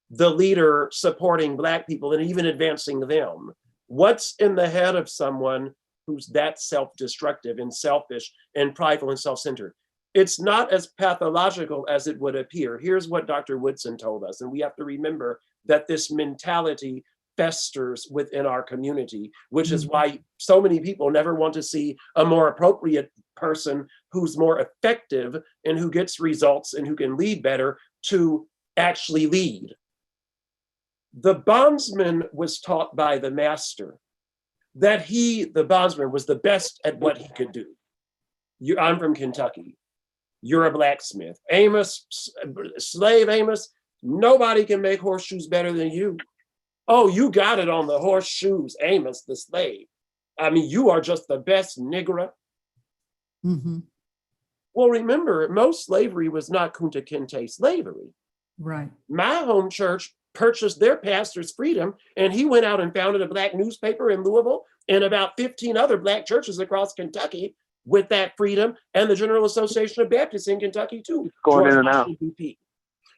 the leader supporting Black people and even advancing them. What's in the head of someone who's that self-destructive and selfish and prideful and self-centered? It's not as pathological as it would appear. Here's what Dr. Woodson told us, and we have to remember that this mentality festers within our community, which is why so many people never want to see a more appropriate person who's more effective and who gets results and who can lead better to actually lead. The bondsman was taught by the master that he, the bondsman, was the best at what he could do. I'm from Kentucky. You're a blacksmith. Amos, slave Amos, nobody can make horseshoes better than you. Oh, you got it on the horseshoes, Amos, the slave. I mean, you are just the best nigger. Mm-hmm. Well, remember, most slavery was not Kunta Kinte slavery. Right. My home church purchased their pastor's freedom, and he went out and founded a Black newspaper in Louisville and about 15 other Black churches across Kentucky with that freedom, and the General Association of Baptists in Kentucky too. It's going in and out.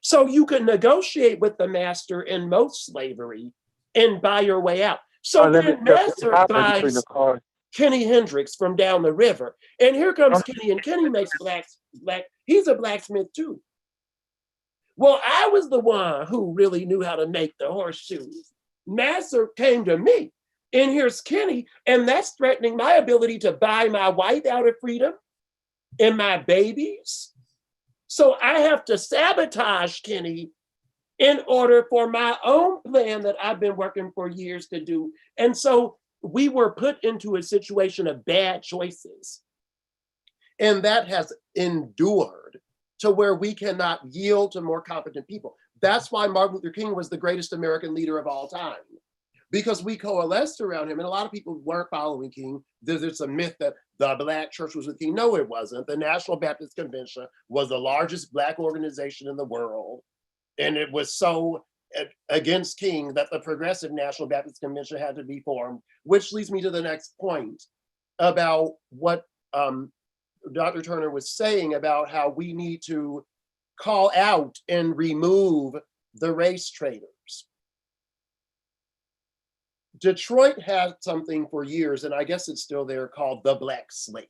So you could negotiate with the master in most slavery and buy your way out. So then master buys Kenny Hendricks from down the river, and here comes Kenny, and Kenny makes black. He's a blacksmith too. Well, I was the one who really knew how to make the horseshoes. Master came to me, and here's Kenny, and that's threatening my ability to buy my wife out of freedom and my babies. So I have to sabotage Kenny in order for my own plan that I've been working for years to do. And so we were put into a situation of bad choices. And that has endured to where we cannot yield to more competent people. That's why Martin Luther King was the greatest American leader of all time, because we coalesced around him. And a lot of people weren't following King. There's a myth that the Black church was with King. No, it wasn't. The National Baptist Convention was the largest Black organization in the world. And it was so against King that the Progressive National Baptist Convention had to be formed, which leads me to the next point about what Dr. Turner was saying about how we need to call out and remove the race traitors. Detroit had something for years, and I guess it's still there, called the Black Slate.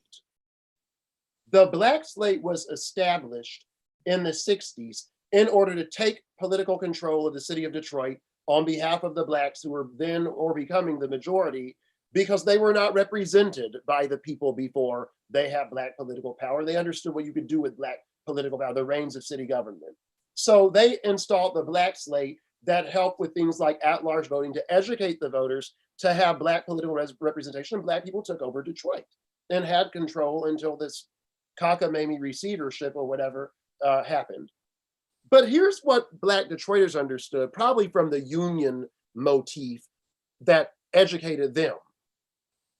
The Black Slate was established in the 60s in order to take political control of the city of Detroit on behalf of the Blacks who were then or becoming the majority, because they were not represented by the people before they had Black political power. They understood what you could do with Black political power, the reins of city government. So they installed the Black Slate that helped with things like at-large voting to educate the voters to have Black political representation. And Black people took over Detroit and had control until this cockamamie receivership or whatever happened. But here's what Black Detroiters understood, probably from the Union motif that educated them.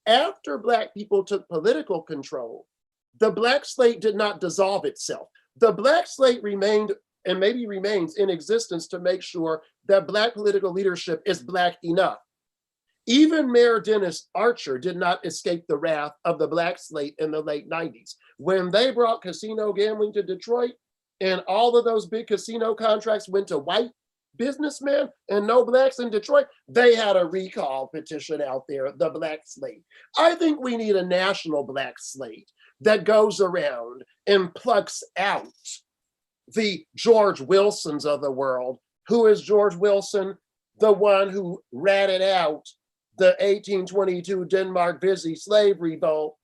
After Black people took political control, the Black Slate did not dissolve itself. The Black Slate remained, and maybe remains, in existence to make sure that Black political leadership is Black enough. Even Mayor Dennis Archer did not escape the wrath of the Black Slate in the late 90s. When they brought casino gambling to Detroit and all of those big casino contracts went to white businessmen and no blacks in Detroit, they had a recall petition out there, the black slate. I think we need a national black slate that goes around and plucks out the George Wilsons of the world. Who is George Wilson? The one who ratted out the 1822 Denmark-Vesey slave revolt,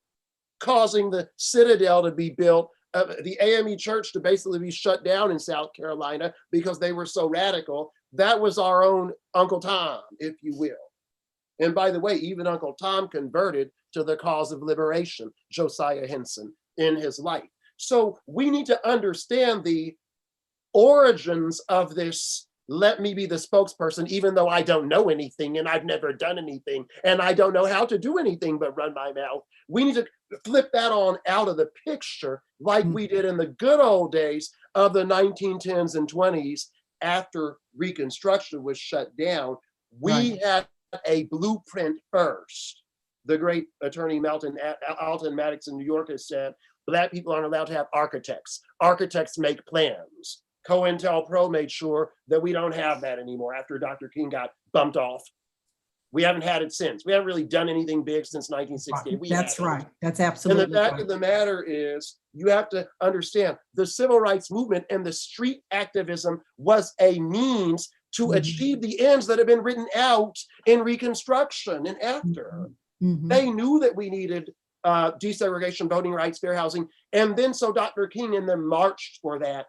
causing the Citadel to be built, the AME church to basically be shut down in South Carolina because they were so radical. That was our own Uncle Tom, if you will. And by the way, even Uncle Tom converted to the cause of liberation, Josiah Henson, in his life. So we need to understand the origins of this. Let me be the spokesperson, even though I don't know anything and I've never done anything and I don't know how to do anything but run my mouth. We need to flip that on out of the picture like we did in the good old days of the 1910s and 20s after Reconstruction was shut down. We had a blueprint first. The great attorney Alton Maddox in New York has said, Black people aren't allowed to have architects. Architects make plans. COINTELPRO made sure that we don't have that anymore after Dr. King got bumped off. We haven't had it since. We haven't really done anything big since 1968. That's right. That's absolutely right. And the fact of the matter is, you have to understand the civil rights movement and the street activism was a means to achieve the ends that have been written out in Reconstruction and after. They knew that we needed desegregation, voting rights, fair housing. And then so Dr. King and them marched for that.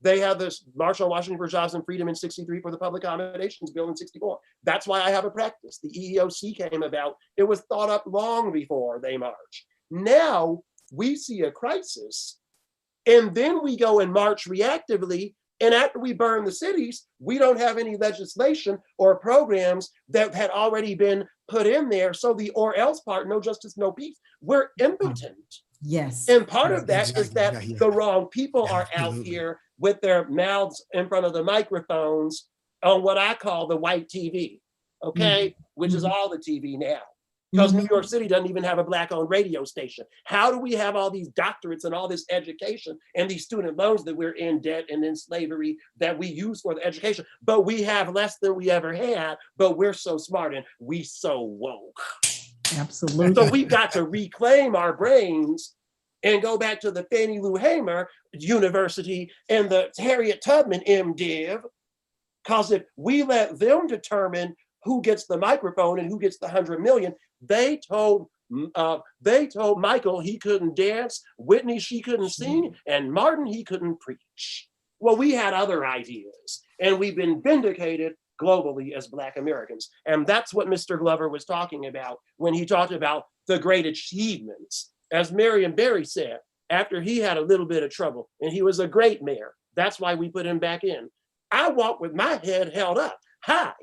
They had this March on Washington for Jobs and Freedom in 63 for the Public Accommodations Bill in 64. That's why I have a practice. The EEOC came about. It was thought up long before they marched. Now we see a crisis, and then we go and march reactively. And after we burn the cities, we don't have any legislation or programs that had already been put in there. So the or else part, no justice, no peace, we're impotent. Yes. And part of that is that the wrong people are out here with their mouths in front of the microphones on what I call the white TV, okay? Which is all the TV now. Because New York City doesn't even have a Black-owned radio station. How do we have all these doctorates and all this education and these student loans that we're in debt and in slavery that we use for the education, but we have less than we ever had, but we're so smart and we so woke. Absolutely. So we've got to reclaim our brains and go back to the Fannie Lou Hamer University and the Harriet Tubman MDiv, because if we let them determine who gets the microphone and who gets the 100 million, they told Michael he couldn't dance, Whitney she couldn't sing, and Martin he couldn't preach. Well, we had other ideas, and we've been vindicated globally as Black Americans. And that's what Mr. Glover was talking about when he talked about the great achievements. As Marion Barry said, after he had a little bit of trouble, and he was a great mayor, that's why we put him back in. I walk with my head held up high.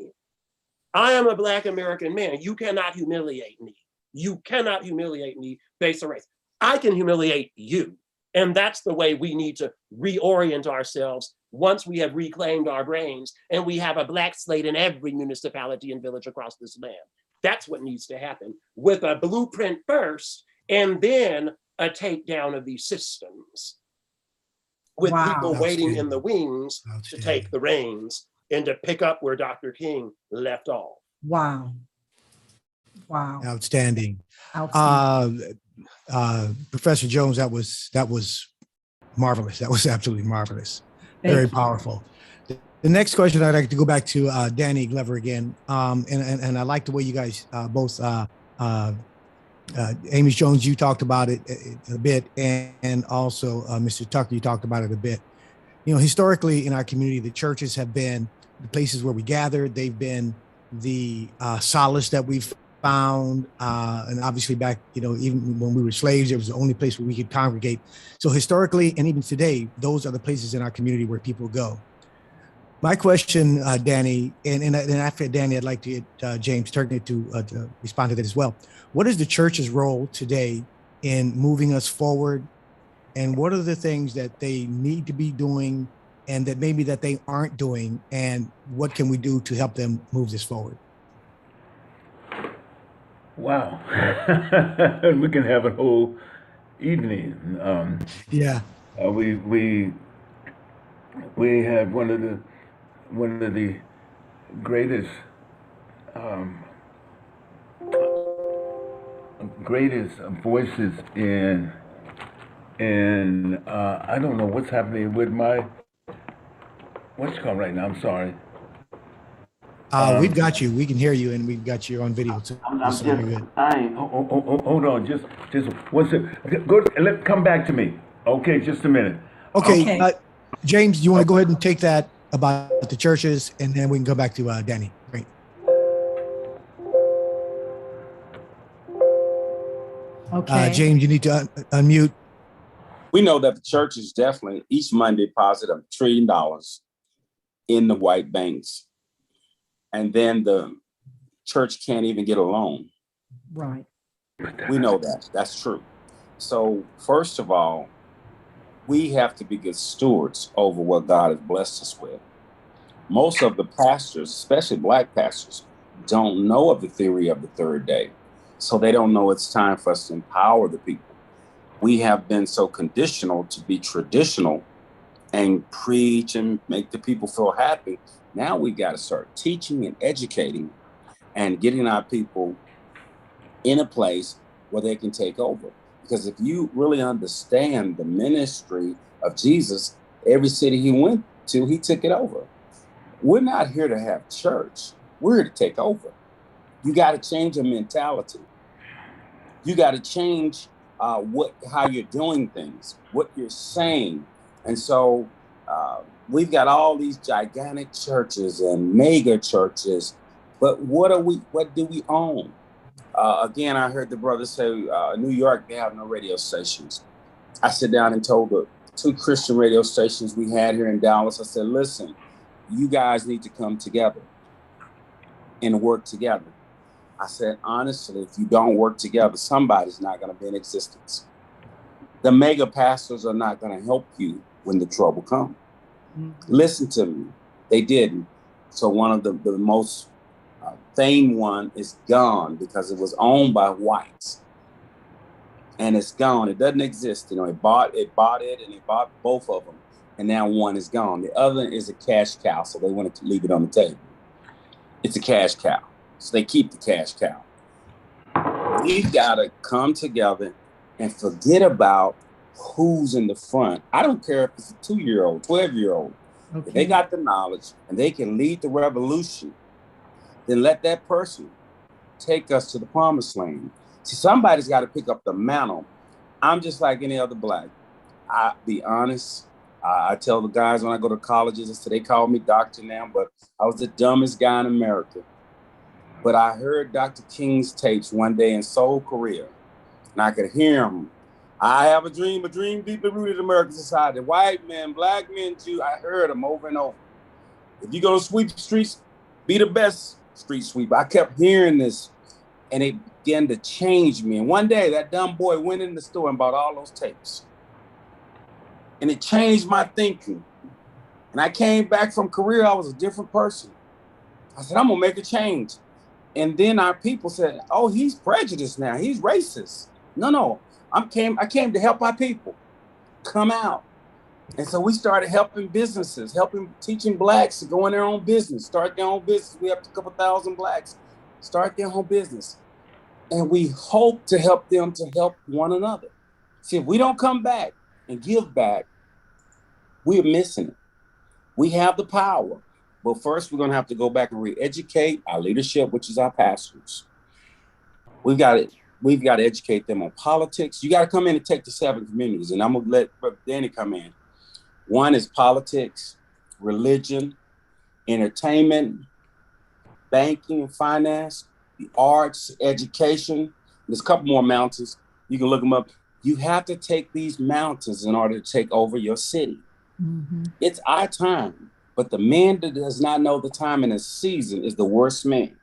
I am a Black American man. You cannot humiliate me. You cannot humiliate me based on race. I can humiliate you. And that's the way we need to reorient ourselves once we have reclaimed our brains and we have a Black slate in every municipality and village across this land. That's what needs to happen, with a blueprint first and then a takedown of these systems, with people waiting in the wings to take the reins and to pick up where Dr. King left off. Wow. Outstanding. Professor Jones, that was marvelous. That was absolutely marvelous. Very powerful. The next question, I'd like to go back to Danny Glover again. And I like the way you guys both, Amy Jones, you talked about it a bit, and also Mr. Tucker, you talked about it a bit. You know, historically in our community, the churches have been the places where we gathered. They've been the solace that we've found. And obviously back, you know, even when we were slaves, it was the only place where we could congregate. So historically, and even today, those are the places in our community where people go. My question, Danny, and after Danny, I'd like to get James Turner to respond to that as well. What is the church's role today in moving us forward? And what are the things that they need to be doing and that maybe that they aren't doing? And what can we do to help them move this forward? Wow. We can have a whole evening. We had one of the one of the greatest greatest voices in I don't know what's happening with my what's called right now. I'm sorry. We've got you. We can hear you, and we've got you on video too. I'm So just you're good. I ain't, hold on, just what's it? Go come back to me. Okay, just a minute. Okay, Okay. James, you want to go ahead and take that about the churches, and then we can go back to Danny. Great. Okay. James, you need to unmute. We know that the church is definitely each Monday deposit $1 trillion in the white banks. And then the church can't even get a loan. Right. We know that. That's true. So first of all, we have to be good stewards over what God has blessed us with. Most of the pastors, especially Black pastors, don't know of the theory of the third day. So they don't know it's time for us to empower the people. We have been so conditional to be traditional and preach and make the people feel happy. Now we got to start teaching and educating and getting our people in a place where they can take over. Because if you really understand the ministry of Jesus, every city he went to, he took it over. We're not here to have church. We're here to take over. You got to change your mentality. You got to change how you're doing things, what you're saying. And so we've got all these gigantic churches and mega churches, but what do we own? Again, I heard the brother say, New York, they have no radio stations. I sat down and told the 2 Christian radio stations we had here in Dallas, I said, listen, you guys need to come together and work together. I said, honestly, if you don't work together, somebody's not going to be in existence. The mega pastors are not going to help you when the trouble comes. Mm-hmm. Listen to me. They didn't. So one of the most famed one is gone because it was owned by whites. And it's gone. It doesn't exist. You know, it bought it and it bought both of them. And now one is gone. The other is a cash cow. So they wanted to leave it on the table. It's a cash cow. So they keep the cash cow. We've got to come together and forget about who's in the front. I don't care if it's a 2-year-old, 12-year-old. Okay. If they got the knowledge and they can lead the revolution, then let that person take us to the promised land. See, somebody's got to pick up the mantle. I'm just like any other Black. I'll be honest. I tell the guys when I go to colleges, I say they call me doctor now, but I was the dumbest guy in America. But I heard Dr. King's tapes one day in Seoul, Korea, and I could hear him. I have a dream deeply rooted in American society. White men, Black men, Jew. I heard him over and over. If you're going to sweep the streets, be the best street sweeper. I kept hearing this, and it began to change me. And one day, that dumb boy went in the store and bought all those tapes. And it changed my thinking. And I came back from Korea, I was a different person. I said, I'm going to make a change. And then our people said, oh, he's prejudiced now. He's racist. No. I came to help our people come out. And so we started helping businesses, teaching Blacks to go in their own business, start their own business. We have a couple thousand Blacks start their own business. And we hope to help them to help one another. See, if we don't come back and give back, we're missing it. We have the power. But first, we're going to have to go back and re-educate our leadership, which is our pastors. We've got to educate them on politics. You got to come in and take the 7 communities. And I'm going to let Brother Danny come in. One is politics, religion, entertainment, banking and finance, the arts, education. There's a couple more mountains. You can look them up. You have to take these mountains in order to take over your city. Mm-hmm. It's our time. But the man that does not know the time and the season is the worst man.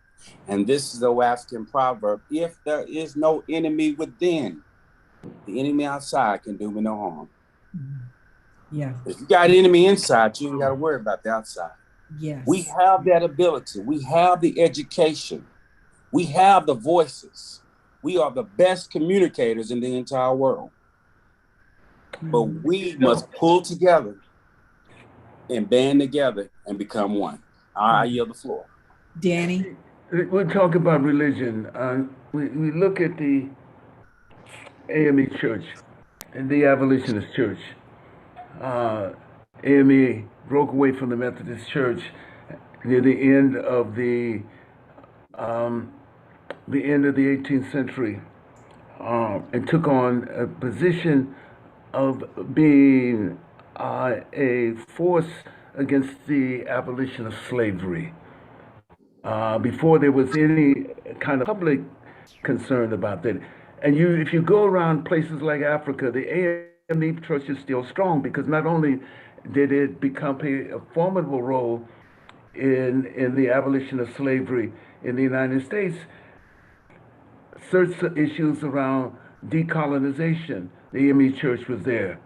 And this is the African proverb. If there is no enemy within, the enemy outside can do me no harm. Yeah. If you got an enemy inside, you ain't got to worry about the outside. Yes. We have that ability. We have the education. We have the voices. We are the best communicators in the entire world. But we must pull together and band together and become one. I yield the floor. Danny? We're talking about religion. We look at the AME Church and the Abolitionist Church. AME broke away from the Methodist Church near the end of the 18th century, and took on a position of being a force against the abolition of slavery. Before there was any kind of public concern about that. And if you go around places like Africa, the AME Church is still strong because not only did it become a formidable role in the abolition of slavery in the United States, certain issues around decolonization, the AME Church was there,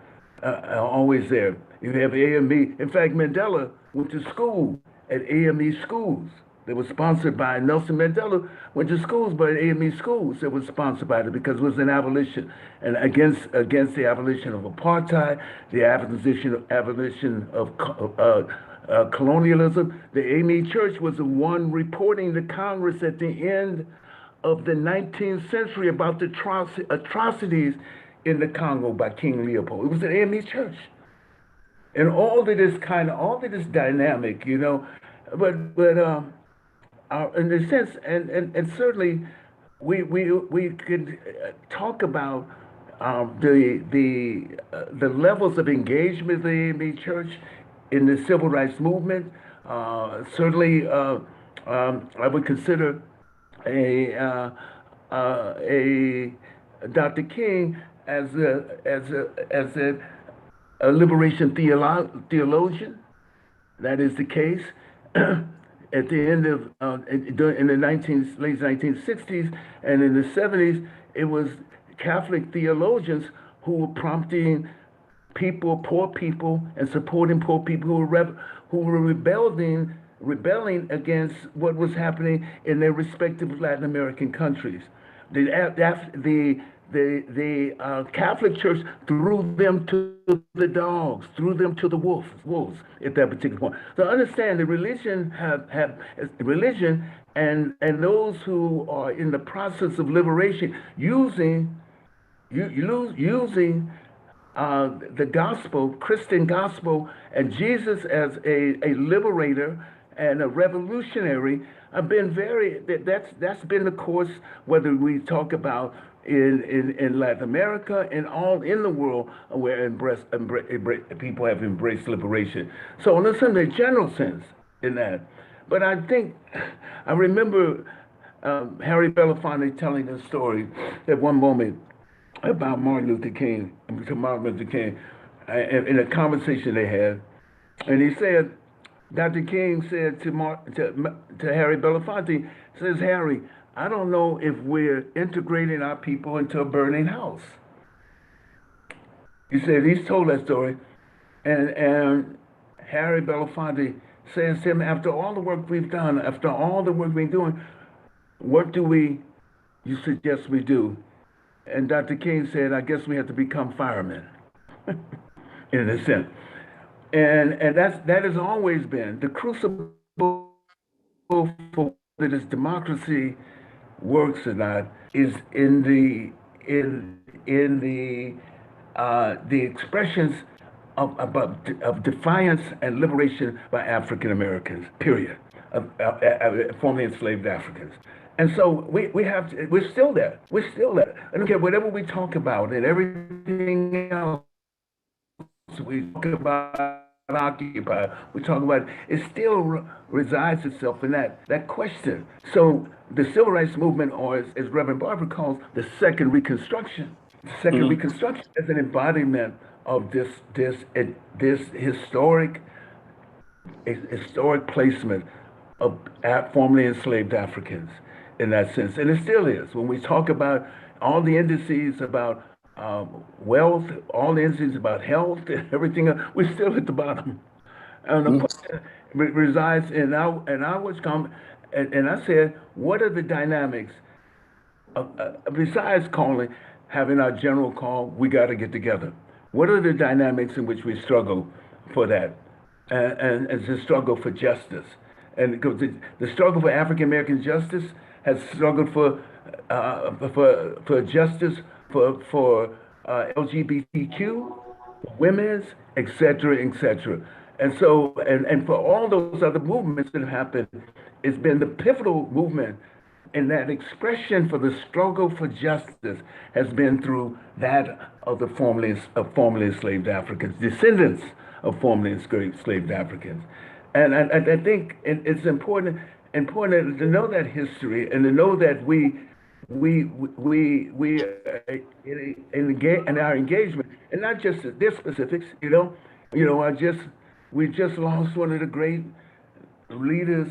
always there. You have AME. In fact, Mandela went to school at AME schools. They were sponsored by Nelson Mandela. Went to schools by AME schools that were sponsored by it because it was an abolition and against the abolition of apartheid, the abolition of colonialism. The AME Church was the one reporting to Congress at the end of the 19th century about the atrocities in the Congo by King Leopold. It was an AME Church. And all of this dynamic, but in a sense, and certainly we could talk about the levels of engagement of the AME Church in the civil rights movement. Certainly, I would consider a Dr. King as a liberation theologian. That is the case. At the end of in the late 1960s and in the 70s, it was Catholic theologians who were prompting poor people, and supporting poor people who were rebelling against what was happening in their respective Latin American countries. The Catholic Church threw them to the dogs, threw them to the wolves at that particular point. So understand that religion and those who are in the process of liberation using the gospel, Christian gospel, and Jesus as a liberator and a revolutionary have been that's been the course, whether we talk about in Latin America and all in the world where people have embraced liberation. So in a general sense in that. But I think, I remember Harry Belafonte telling a story at one moment about Martin Luther King, in a conversation they had. And he said, Dr. King said to Harry Belafonte, says, Harry, I don't know if we're integrating our people into a burning house. He said, he's told that story. And Harry Belafonte says to him, after all the work we've done, after all the work we've been doing, what do you suggest we do? And Dr. King said, I guess we have to become firemen, in a sense. And that has always been the crucible for whether this democracy works or not is in the expressions of defiance and liberation by African Americans, period, of formerly enslaved Africans. And so we're still there. We're still there. I don't care whatever we talk about and everything else we talk about Occupy, we talk about it still resides itself in that question. So the civil rights movement, or as Reverend Barber calls the second Reconstruction, Reconstruction is an embodiment of this historic placement of formerly enslaved Africans in that sense. And it still is. When we talk about all the indices about wealth, all the indices about health, and everything else, we're still at the bottom. And the question resides in our and I said, what are the dynamics besides having our general call, we got to get together. What are the dynamics in which we struggle for that? and the struggle for justice. And because the struggle for African American justice has struggled for justice for LGBTQ, women's, etc., etc. And so, and for all those other movements that have happened, it's been the pivotal movement, and that expression for the struggle for justice has been through that of the formerly enslaved Africans, descendants of formerly enslaved Africans. And I think it's important to know that history and to know that we in our engagement, and not just their specifics. We just lost one of the great leaders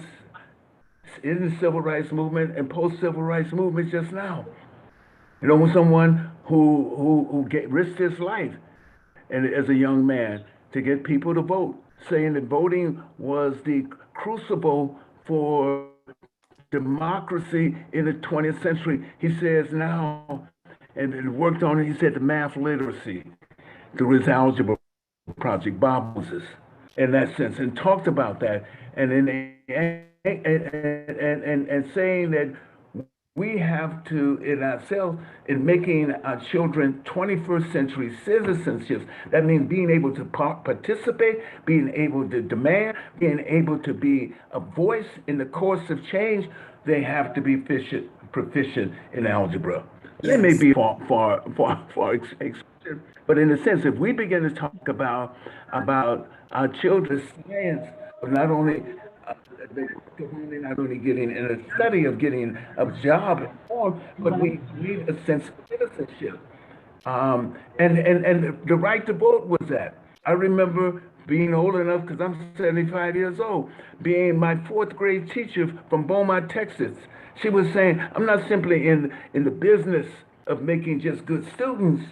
in the civil rights movement and post-civil rights movement just now. Someone who risked his life and as a young man to get people to vote, saying that voting was the crucible for democracy in the 20th century. He says now, and worked on it, he said the math literacy through his algebra project, Bob Moses, in that sense, and talked about that, and saying that we have to, in ourselves, in making our children 21st century citizenships. That means being able to participate, being able to demand, being able to be a voice in the course of change. They have to be proficient in algebra. They may be far expensive, but in a sense, if we begin to talk about our children's science, not only not only getting in a study of getting a job, but we need a sense of citizenship. And the right to vote was that. I remember being old enough, because I'm 75 years old, being my fourth grade teacher from Beaumont, Texas. She was saying, I'm not simply in the business of making just good students.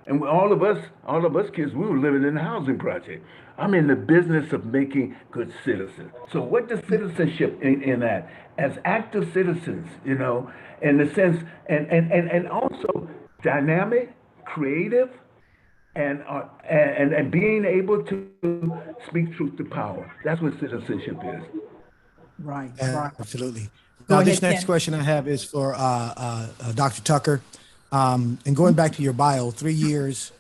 And all of us kids, we were living in a housing project. I'm in the business of making good citizens. So what does citizenship in that? As active citizens, in the sense, and also dynamic, creative, and being able to speak truth to power. That's what citizenship is. Right. Absolutely. Go Now, ahead, this next Ken. question I have is for Dr. Tucker. And going back to your bio, 3 years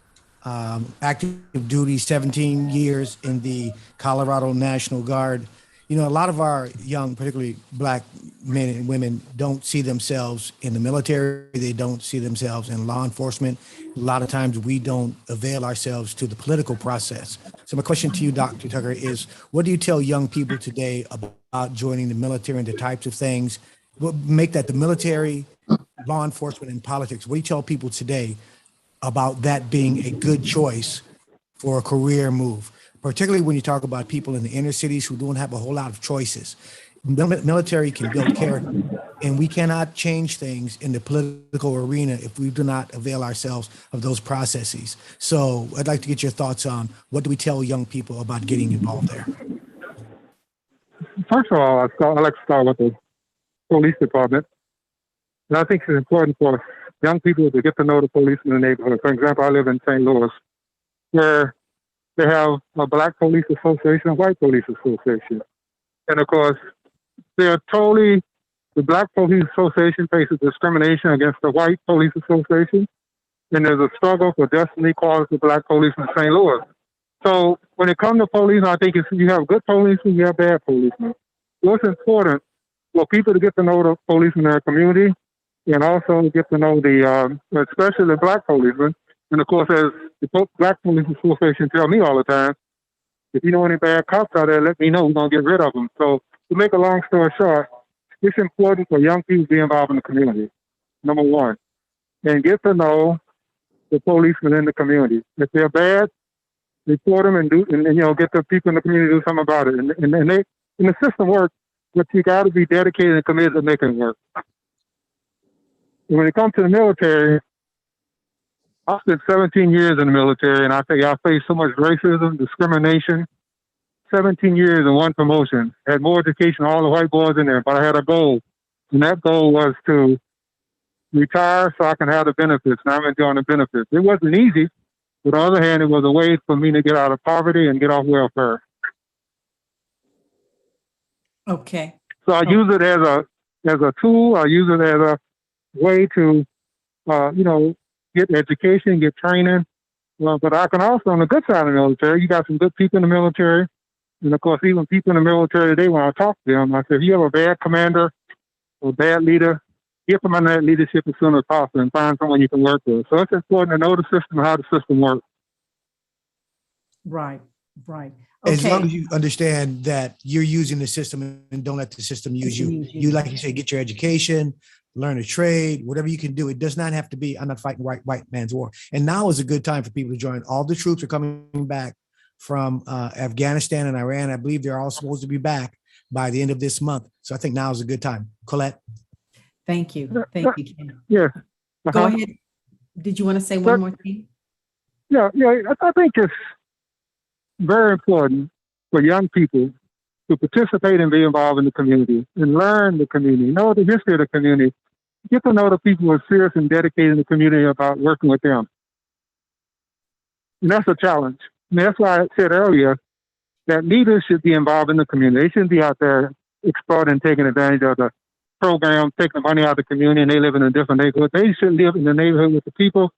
active duty, 17 years in the Colorado National Guard. A lot of our young, particularly Black men and women, don't see themselves in the military. They don't see themselves in law enforcement. A lot of times we don't avail ourselves to the political process. So my question to you, Dr. Tucker, is what do you tell young people today about joining the military and the types of things? What make that the military, law enforcement, and politics? What do you tell people today about that being a good choice for a career move, particularly when you talk about people in the inner cities who don't have a whole lot of choices? Military can build character, and we cannot change things in the political arena if we do not avail ourselves of those processes. So I'd like to get your thoughts on what do we tell young people about getting involved there? First of all, I like to start with the police department. And I think it's important for young people to get to know the police in the neighborhood. For example, I live in St. Louis, where they have a Black Police Association, a White Police Association. And of course, the Black Police Association faces discrimination against the White Police Association. And there's a struggle for just and equality for Black police in St. Louis. So when it comes to police, I think you have good policemen, you have bad policemen. What's important for people to get to know the police in their community, and also get to know especially the Black policemen. And of course, as the Black Police Association tell me all the time, if you know any bad cops out there, let me know. We're going to get rid of them. So to make a long story short, it's important for young people to be involved in the community, number one, and get to know the policemen in the community. If they're bad, report them and get the people in the community to do something about it. And the system works, but you got to be dedicated and committed to making it work. When it comes to the military, I spent 17 years in the military, and I think I faced so much racism, discrimination. 17 years and one promotion. I had more education than all the white boys in there, but I had a goal. And that goal was to retire so I can have the benefits. Now I'm enjoying the benefits. It wasn't easy. But on the other hand, it was a way for me to get out of poverty and get off welfare. Okay. So I use it as a tool. I use it as a way to, get education, get training. But I can also, on the good side of the military, you got some good people in the military. And of course, even people in the military today, when I talk to them, I say, if you have a bad commander or a bad leader, get them on that leadership as soon as possible and find someone you can work with. So it's important to know the system and how the system works. Right. As long Okay. as you understand that you're using the system and don't let the system use you. You, like you say, get your education, learn a trade, whatever you can do. It does not have to be, I'm not fighting white man's war. And now is a good time for people to join. All the troops are coming back from Afghanistan and Iran. I believe they're all supposed to be back by the end of this month. So I think now is a good time. Colette? Thank you. Thank you, Ken. Yeah. Go ahead. Did you want to say one more thing? Yeah. I think it's very important for young people to participate and be involved in the community and learn the community, know the history of the community, get to know the people who are serious and dedicated in the community about working with them. And that's a challenge. And that's why I said earlier that leaders should be involved in the community. They shouldn't be out there exploiting and taking advantage of the program, taking the money out of the community, and they live in a different neighborhood. They should live in the neighborhood with the people,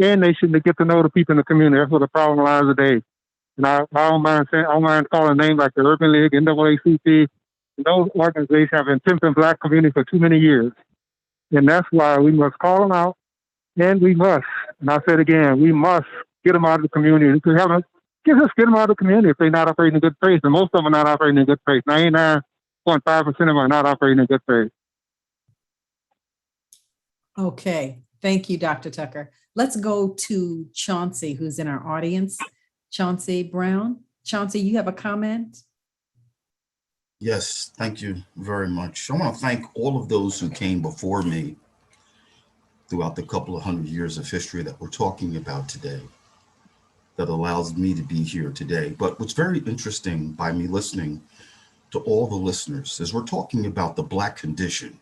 and they should get to know the people in the community. That's where the problem lies today. And I don't mind calling names like the Urban League, NAACP. Those organizations have been pimping Black community for too many years. And that's why we must call them out, and we must, and I said again, we must get them out of the community. If we haven't, get them out of the community if they're not operating in good faith. And most of them are not operating in good faith. 99.5% of them are not operating in good faith. Okay. Thank you, Dr. Tucker. Let's go to Chauncey, who's in our audience. Chauncey Brown. Chauncey, you have a comment? Yes, thank you very much. I want to thank all of those who came before me throughout the couple of hundred years of history that we're talking about today, that allows me to be here today. But what's very interesting by me listening to all the listeners is we're talking about the Black condition,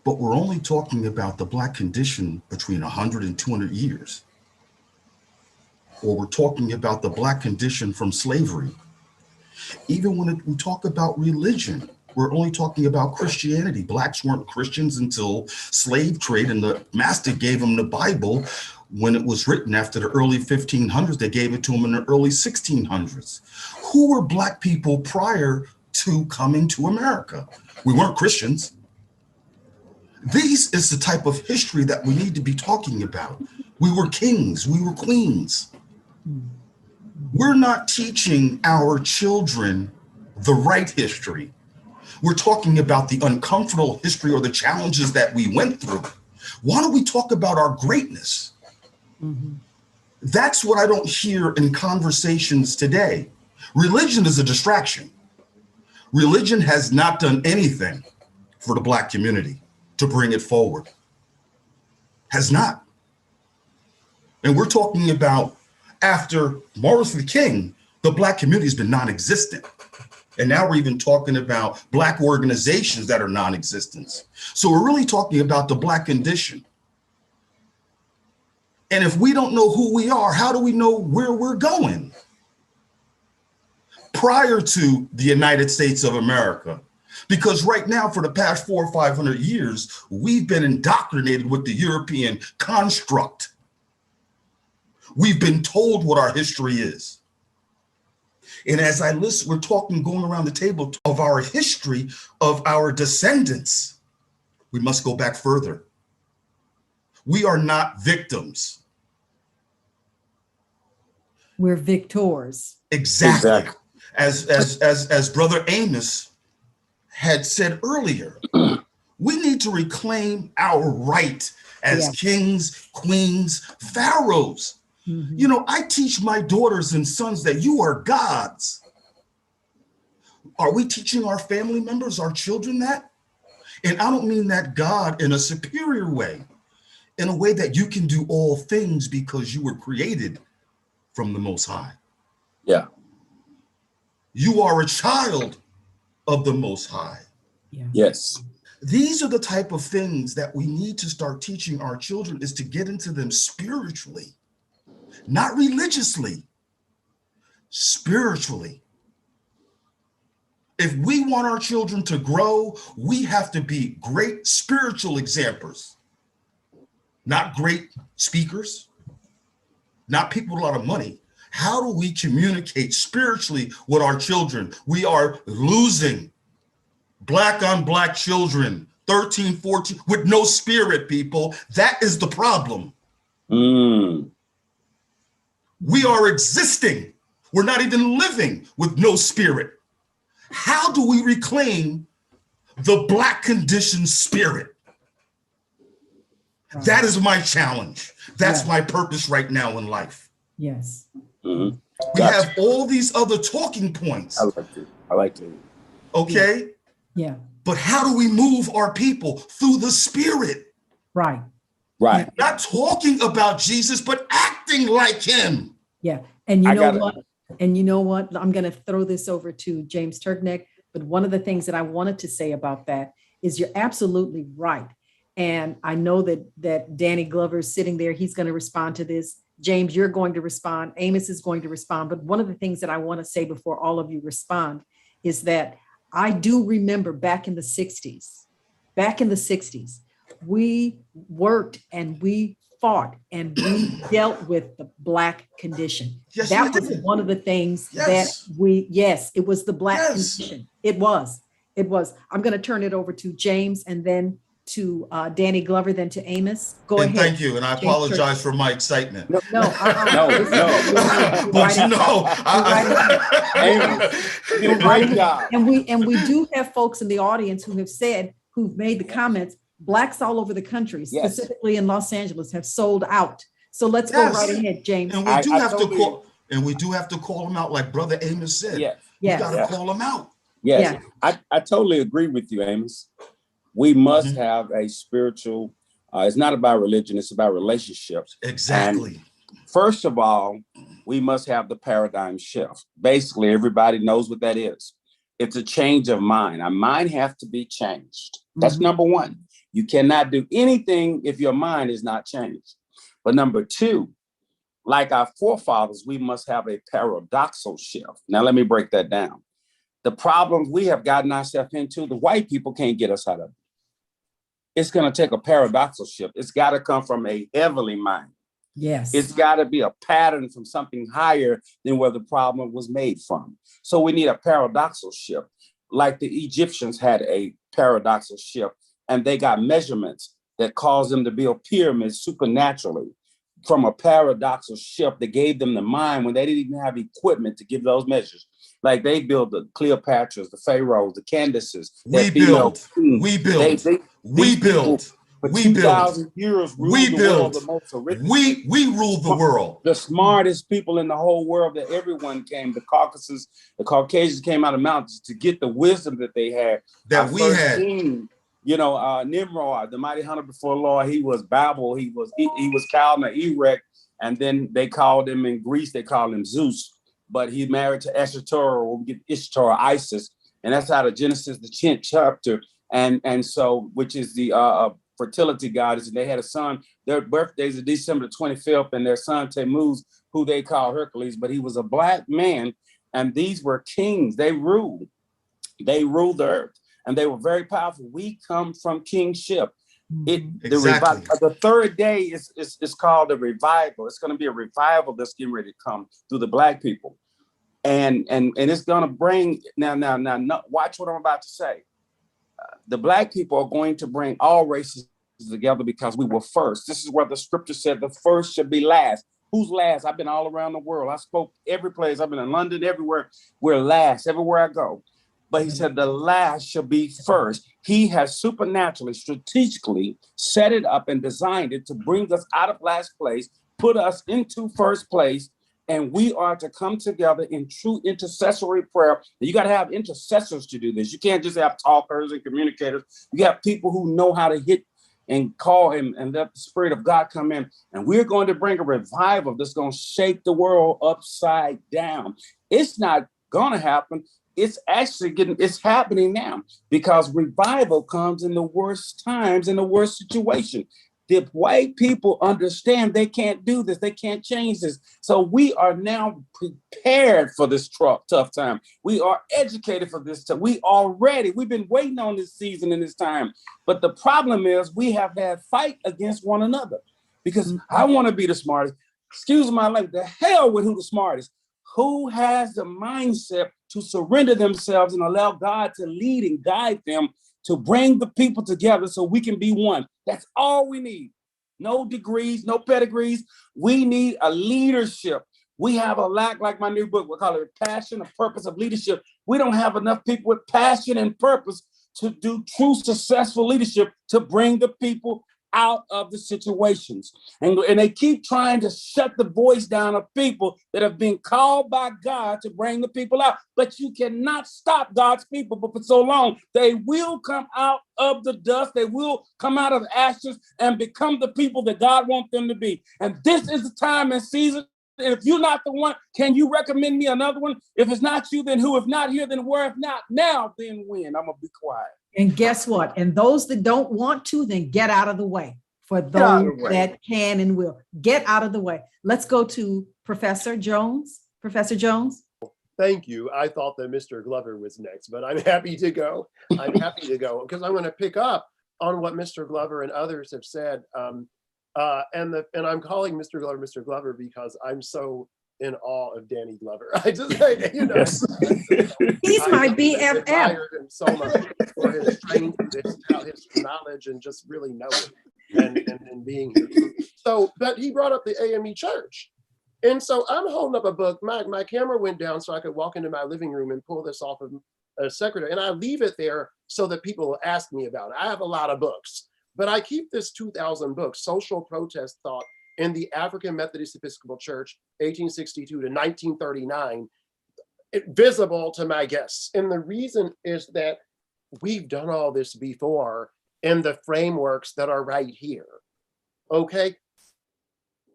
but we're only talking about the Black condition between 100 and 200 years. Or we're talking about the Black condition from slavery. Even when we talk about religion, we're only talking about Christianity. Blacks weren't Christians until slave trade, and the master gave them the Bible when it was written after the early 1500s. They gave it to them in the early 1600s. Who were Black people prior to coming to America? We weren't Christians. This is the type of history that we need to be talking about. We were kings, we were queens. We're not teaching our children the right history. We're talking about the uncomfortable history or the challenges that we went through. Why don't we talk about our greatness? Mm-hmm. That's what I don't hear in conversations today. Religion is a distraction. Religion has not done anything for the Black community to bring it forward. Has not. And we're talking about after Martin Luther King, the Black community has been non-existent. And now we're even talking about Black organizations that are non-existent. So we're really talking about the Black condition. And if we don't know who we are, how do we know where we're going? Prior to the United States of America, because right now for the past 400 or 500 years, we've been indoctrinated with the European construct. We've been told what our history is. And as I listen, we're talking, going around the table of our history, of our descendants. We must go back further. We are not victims. We're victors. Exactly. As Brother Amos had said earlier, we need to reclaim our right as kings, queens, pharaohs. Mm-hmm. You know, I teach my daughters and sons that you are gods. Are we teaching our family members, our children that? And I don't mean that God in a superior way, in a way that you can do all things because you were created from the Most High. Yeah. You are a child of the Most High. Yeah. Yes. These are the type of things that we need to start teaching our children, is to get into them spiritually. Not religiously, spiritually. If we want our children to grow, we have to be great spiritual examples, not great speakers, not people with a lot of money. How do we communicate spiritually with our children? We are losing black on black children, 13, 14, with no spirit, people. That is the problem. Mm. We are existing. We're not even living with no spirit. How do we reclaim the black condition spirit? That is my challenge. That's my purpose right now in life. Yes. Mm-hmm. We have all these other talking points. I like to. Okay. Yeah. But how do we move our people through the spirit? Right. Right. Not talking about Jesus, but acting like him. Yeah. And you know what? And you know what? I'm going to throw this over to James Turkneck. But one of the things that I wanted to say about that is you're absolutely right. And I know that Danny Glover is sitting there. He's going to respond to this. James, you're going to respond. Amos is going to respond. But one of the things that I want to say before all of you respond is that I do remember back in the 60s, we worked and we fought and we dealt with the black condition. Yes, that was one of the things that it was the black condition. It was. I'm going to turn it over to James and then to Danny Glover, then to Amos. Go ahead. Thank you. And I apologize for my excitement. No. But you know, great job. And we do have folks in the audience who've made the comments, blacks all over the country, specifically in Los Angeles, have sold out. So let's go right ahead, James. And we do have to call them out, like Brother Amos said. We got to call them out. Yes, I totally agree with you, Amos. We must have a spiritual, it's not about religion, it's about relationships. Exactly. And first of all, we must have the paradigm shift. Basically, everybody knows what that is. It's a change of mind. Our mind has to be changed. That's number one. You cannot do anything if your mind is not changed. But number two, like our forefathers, we must have a paradoxal shift. Now, let me break that down. The problems we have gotten ourselves into, the white people can't get us out of it. It's going to take a paradoxal shift. It's got to come from a heavenly mind. Yes. It's got to be a pattern from something higher than where the problem was made from. So we need a paradoxal shift. Like the Egyptians had a paradoxal shift, and they got measurements that caused them to build pyramids supernaturally from a paradoxal shift that gave them the mind when they didn't even have equipment to give those measures. Like they built the Cleopatras, the Pharaohs, the Candaces. We build. We 2,000 years we rule the world. The smartest people in the whole world that everyone came, the Caucasians came out of mountains to get the wisdom that they had. King, Nimrod, the mighty hunter before the Lord, he was Babel, he was Calma, Erech, and then they called him in Greece, they called him Zeus. But he married to Ashtar, or we get Ishtar, Isis, and that's out of Genesis, the 10th chapter, and so which is the fertility goddess, and they had a son. Their birthdays are December the 25th, and their son Tammuz, who they call Hercules, but he was a black man, and these were kings. They ruled the earth, and they were very powerful. We come from kingship. The third day is called a revival. It's going to be a revival that's getting ready to come through the black people, and it's going to bring now. Watch what I'm about to say. The black people are going to bring all races together because we were first. This is where the scripture said the first should be last. Who's last? I've been all around the world. I spoke every place. I've been in London, everywhere. We're last everywhere I go. But he said the last shall be first. He has supernaturally, strategically set it up and designed it to bring us out of last place, put us into first place, and we are to come together in true intercessory prayer. You got to have intercessors to do this. You can't just have talkers and communicators. You have people who know how to hit and call him and let the Spirit of God come in. And we're going to bring a revival that's going to shake the world upside down. It's not going to happen. It's actually it's happening now, because revival comes in the worst times, in the worst situation. The white people understand they can't do this. They can't change this. So we are now prepared for this tough time. We are educated for this time. We've been waiting on this season and this time. But the problem is we have had fight against one another because I want to be the smartest. Excuse my language, the hell with who the smartest. Who has the mindset to surrender themselves and allow God to lead and guide them to bring the people together so we can be one. That's all we need. No degrees, no pedigrees. We need a leadership. We have a lack, like my new book, we call it passion, a purpose of leadership. We don't have enough people with passion and purpose to do true successful leadership to bring the people out of the situations. And they keep trying to shut the voice down of people that have been called by God to bring the people out. But you cannot stop God's people, but for so long, they will come out of the dust. They will come out of ashes and become the people that God wants them to be. And this is the time and season. If you're not the one, can you recommend me another one? If it's not you, then who? If not here, then where? If not now, then when? I'm going to be quiet. And guess what? And those that don't want to, then get out of the way. For those that can and will, get out of the way. Let's go to Professor Jones. Professor Jones. Thank you. I thought that Mr. Glover was next, but I'm happy to go. I'm happy to go because I'm going to pick up on what Mr. Glover and others have said. And I'm calling Mr. Glover because I'm so in awe of Danny Glover. I just, you know, he's my BFF. I admired him so much for his strength, his knowledge, and just really knowing and being here. So, but he brought up the AME church. And so I'm holding up a book. My camera went down so I could walk into my living room and pull this off of a secretary. And I leave it there so that people will ask me about it. I have a lot of books, but I keep this 2,000 books, Social Protest Thought in the African Methodist Episcopal Church, 1862 to 1939, visible to my guests. And the reason is that we've done all this before in the frameworks that are right here, okay?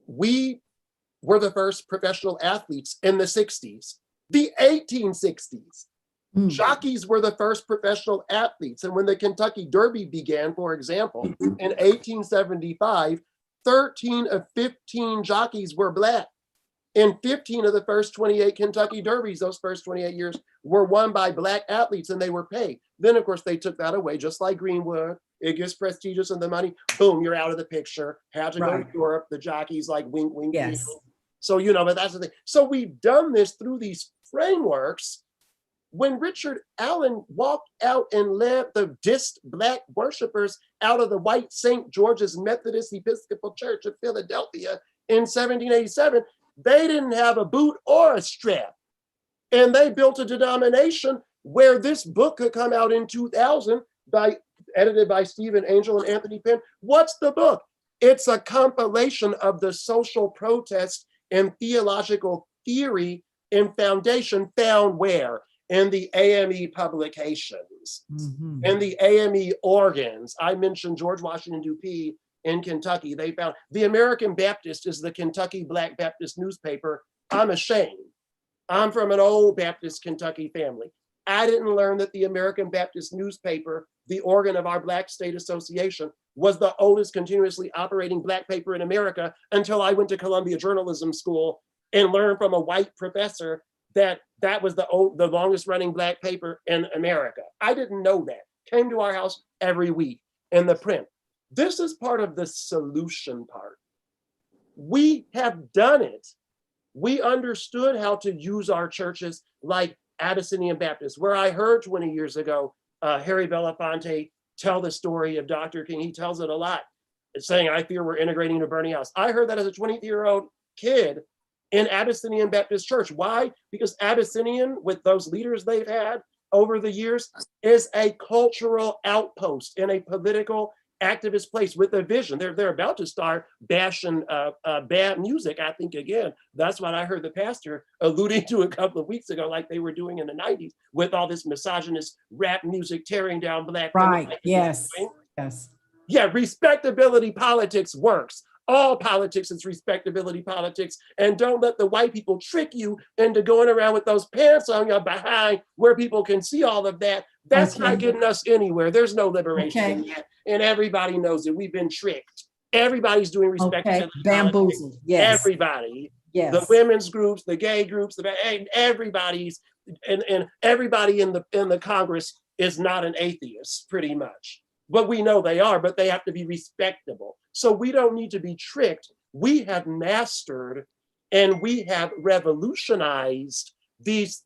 We were the first professional athletes in the 60s, the 1860s. Jockeys were the first professional athletes. And when the Kentucky Derby began, for example, in 1875, 13 of 15 jockeys were Black. And 15 of the first 28 Kentucky Derbies, those first 28 years, were won by Black athletes and they were paid. Then, of course, they took that away, just like Greenwood. It gets prestigious and the money, boom, you're out of the picture. Had to go to Europe, the jockeys like wink, wink, wink. So, you know, but that's the thing. So we've done this through these frameworks. When Richard Allen walked out and led the dissed Black worshipers out of the white St. George's Methodist Episcopal Church of Philadelphia in 1787, they didn't have a boot or a strap. And they built a denomination where this book could come out in 2000 edited by Stephen Angel and Anthony Penn. What's the book? It's a compilation of the social protest and theological theory and foundation found where? In the AME publications, in the AME organs. I mentioned George Washington Dupee in Kentucky. They found the American Baptist is the Kentucky Black Baptist newspaper. I'm ashamed. I'm from an old Baptist Kentucky family. I didn't learn that the American Baptist newspaper, the organ of our Black State Association, was the oldest continuously operating Black paper in America until I went to Columbia Journalism School and learned from a white professor that was the longest running Black paper in America. I didn't know that. Came to our house every week in the print. This is part of the solution part. We have done it. We understood how to use our churches like Abyssinian Baptist, where I heard 20 years ago, Harry Belafonte tell the story of Dr. King. He tells it a lot. It's saying, I fear we're integrating in a burning house. I heard that as a 20-year-old kid in Abyssinian Baptist Church. Why? Because Abyssinian, with those leaders they've had over the years, is a cultural outpost in a political activist place with a vision. They're about to start bashing bad music, I think, again. That's what I heard the pastor alluding to a couple of weeks ago, like they were doing in the 90s with all this misogynist rap music tearing down Black women. Right, yes. Yeah, respectability politics works. All politics is respectability politics. And don't let the white people trick you into going around with those pants on your behind where people can see all of that. That's not getting us anywhere. There's no liberation in that. And everybody knows it. We've been tricked. Everybody's doing respect Okay, bamboozled. Yes, everybody, the yes. women's groups, the gay groups, everybody's, and everybody in the Congress is not an atheist, pretty much. But we know they are, but they have to be respectable. So we don't need to be tricked. We have mastered and we have revolutionized these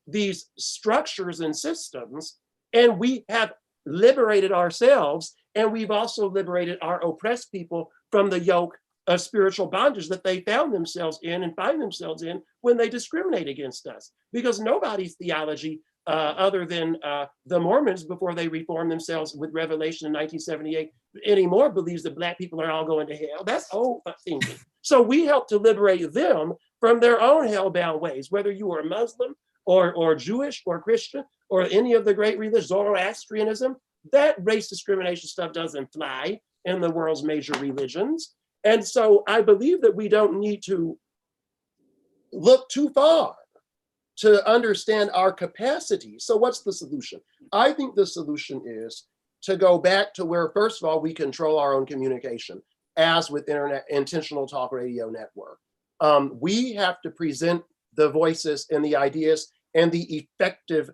structures and systems, and we have liberated ourselves, and we've also liberated our oppressed people from the yoke of spiritual bondage that they found themselves in and find themselves in when they discriminate against us. Because nobody's theology, other than the Mormons before they reformed themselves with Revelation in 1978, anymore believes that Black people are all going to hell. That's old thinking. So we help to liberate them from their own hellbound ways, whether you are Muslim or Jewish or Christian or any of the great religions, Zoroastrianism. That race discrimination stuff doesn't fly in the world's major religions. And so I believe that we don't need to look too far to understand our capacity. So what's the solution? I think the solution is to go back to where, first of all, we control our own communication, as with Internet Intentional Talk Radio Network. We have to present the voices and the ideas and the effective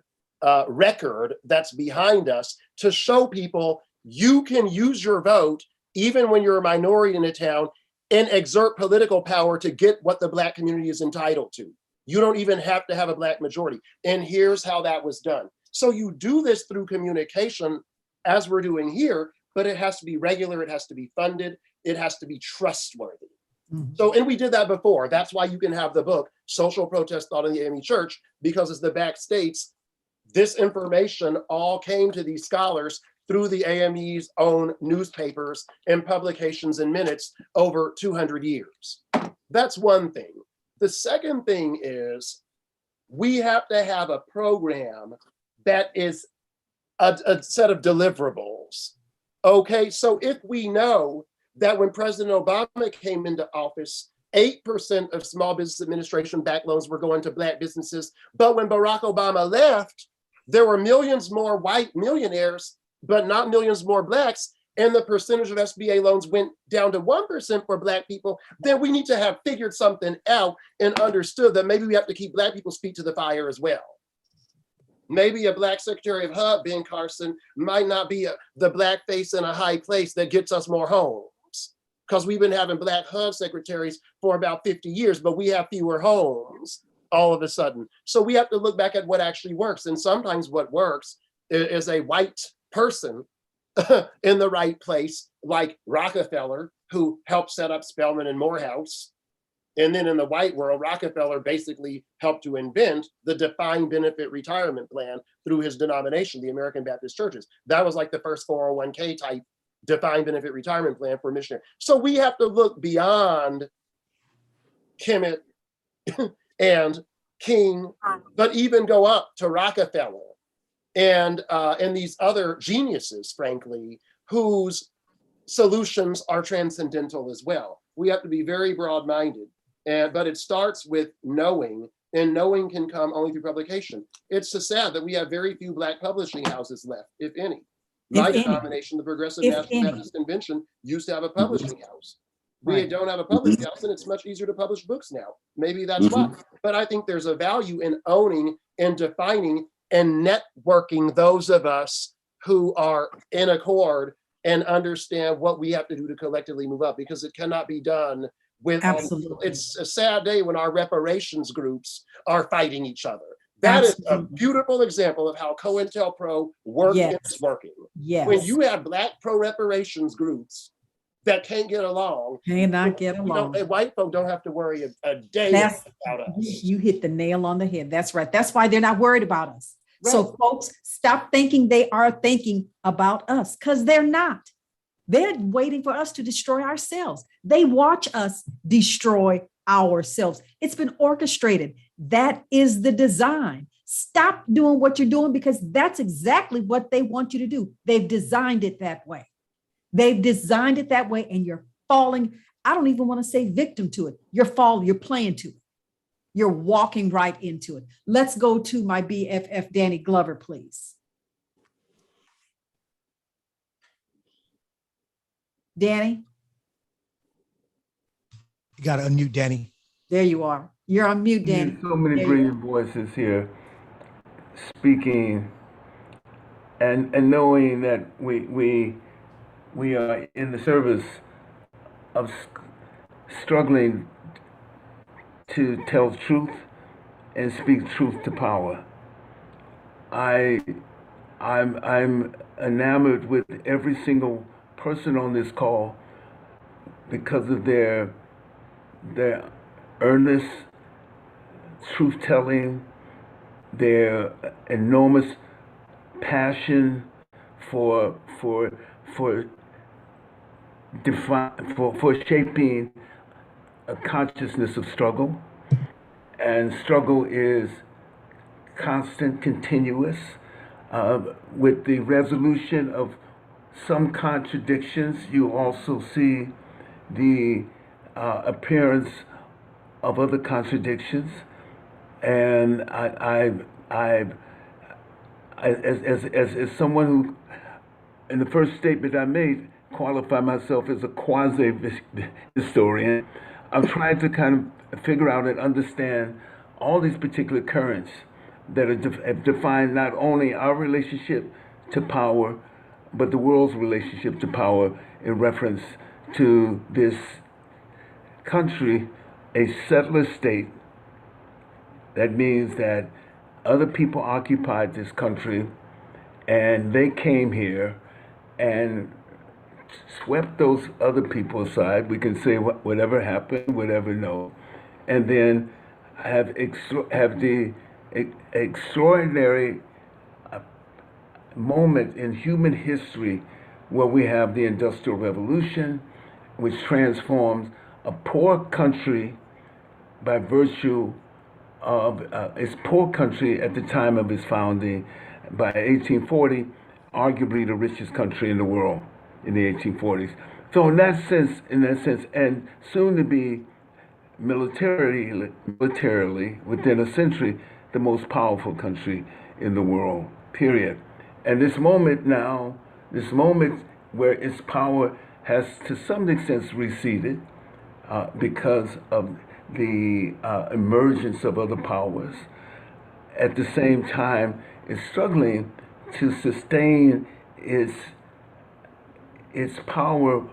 record that's behind us to show people you can use your vote even when you're a minority in a town and exert political power to get what the Black community is entitled to. You don't even have to have a Black majority. And here's how that was done. So you do this through communication, as we're doing here, but it has to be regular, it has to be funded, it has to be trustworthy. Mm-hmm. So, and we did that before. That's why you can have the book, Social Protest Thought in the AME Church, because as the back states, this information all came to these scholars through the AME's own newspapers and publications and minutes over 200 years. That's one thing. The second thing is we have to have a program that is a set of deliverables. Okay, so if we know that when President Obama came into office, 8% of Small Business Administration backed loans were going to Black businesses, but when Barack Obama left, there were millions more white millionaires, but not millions more Blacks, and the percentage of SBA loans went down to 1% for Black people. Then we need to have figured something out and understood that maybe we have to keep Black people's feet to the fire as well. Maybe a Black Secretary of HUD, Ben Carson, might not be the Black face in a high place that gets us more homes, because we've been having Black HUD secretaries for about 50 years, but we have fewer homes all of a sudden. So we have to look back at what actually works. And sometimes what works is a white person in the right place, like Rockefeller, who helped set up Spelman and Morehouse. And then in the white world, Rockefeller basically helped to invent the defined benefit retirement plan through his denomination, the American Baptist Churches. That was like the first 401k type defined benefit retirement plan for missionaries. So we have to look beyond Kemet and King, but even go up to Rockefeller and these other geniuses, frankly, whose solutions are transcendental as well. We have to be very broad-minded, but it starts with knowing, and knowing can come only through publication. It's so sad that we have very few Black publishing houses left, if any. My denomination, the Progressive National Baptist Convention, used to have a publishing house. We don't have a publishing house, and it's much easier to publish books now. Maybe that's why. But I think there's a value in owning and defining and networking those of us who are in accord and understand what we have to do to collectively move up, because it cannot be done with, it's a sad day when our reparations groups are fighting each other. That is a beautiful example of how COINTELPRO works and is working. Yes. When you have Black pro-reparations groups that can't get along, white folk don't have to worry a day about us. You hit the nail on the head. That's right. That's why they're not worried about us. Right. So folks, stop thinking they are thinking about us, because they're not. They're waiting for us to destroy ourselves. They watch us destroy ourselves. It's been orchestrated. That is the design. Stop doing what you're doing, because that's exactly what they want you to do. They've designed it that way. They've designed it that way, and you're falling. I don't even want to say victim to it. You're playing to it. You're walking right into it. Let's go to my BFF, Danny Glover, please. Danny? You got to unmute, Danny. There you are. You're on mute, Danny. There's so many There you brilliant voices here speaking and knowing that we are in the service of struggling to tell truth and speak truth to power. I'm enamored with every single person on this call because of their earnest truth telling, their enormous passion for shaping a consciousness of struggle. And struggle is constant, continuous, with the resolution of some contradictions. You also see the appearance of other contradictions. And as someone who, in the first statement I made, qualify myself as a quasi-historian, I'm trying to kind of figure out and understand all these particular currents that have defined not only our relationship to power, but the world's relationship to power in reference to this country, a settler state. That means that other people occupied this country and they came here and swept those other people aside. We can say whatever happened, whatever no, and then have the extraordinary moment in human history where we have the Industrial Revolution, which transforms a poor country by virtue of its poor country at the time of its founding. By 1840, arguably the richest country in the world in the 1840s. So in that sense, and soon to be militarily within a century, the most powerful country in the world, period. And this moment now, this moment where its power has to some extent receded because of the emergence of other powers, at the same time is struggling to sustain its power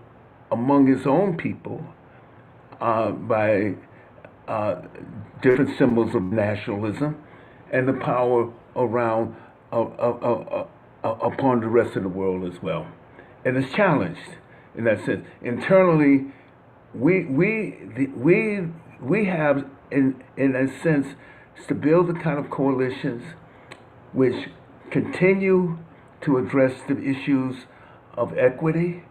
among its own people by different symbols of nationalism and the power around upon the rest of the world as well. And it's challenged in that sense. Internally, we have, in a sense, to build the kind of coalitions which continue to address the issues of equity,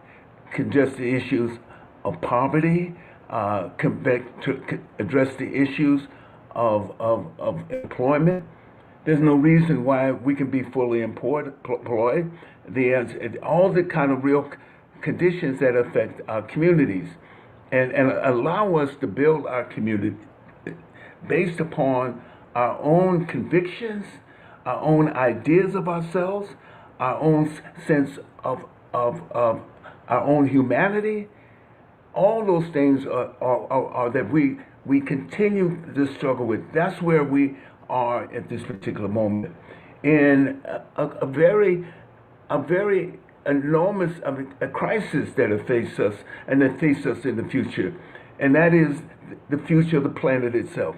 address the issues of poverty, address the issues of employment. There's no reason why we can be fully employed. All the kind of real conditions that affect our communities and allow us to build our community based upon our own convictions, our own ideas of ourselves, our own sense of our own humanity. All those things are that we continue to struggle with. That's where we are at this particular moment, in a very enormous a crisis that will face us and that face us in the future, and that is the future of the planet itself.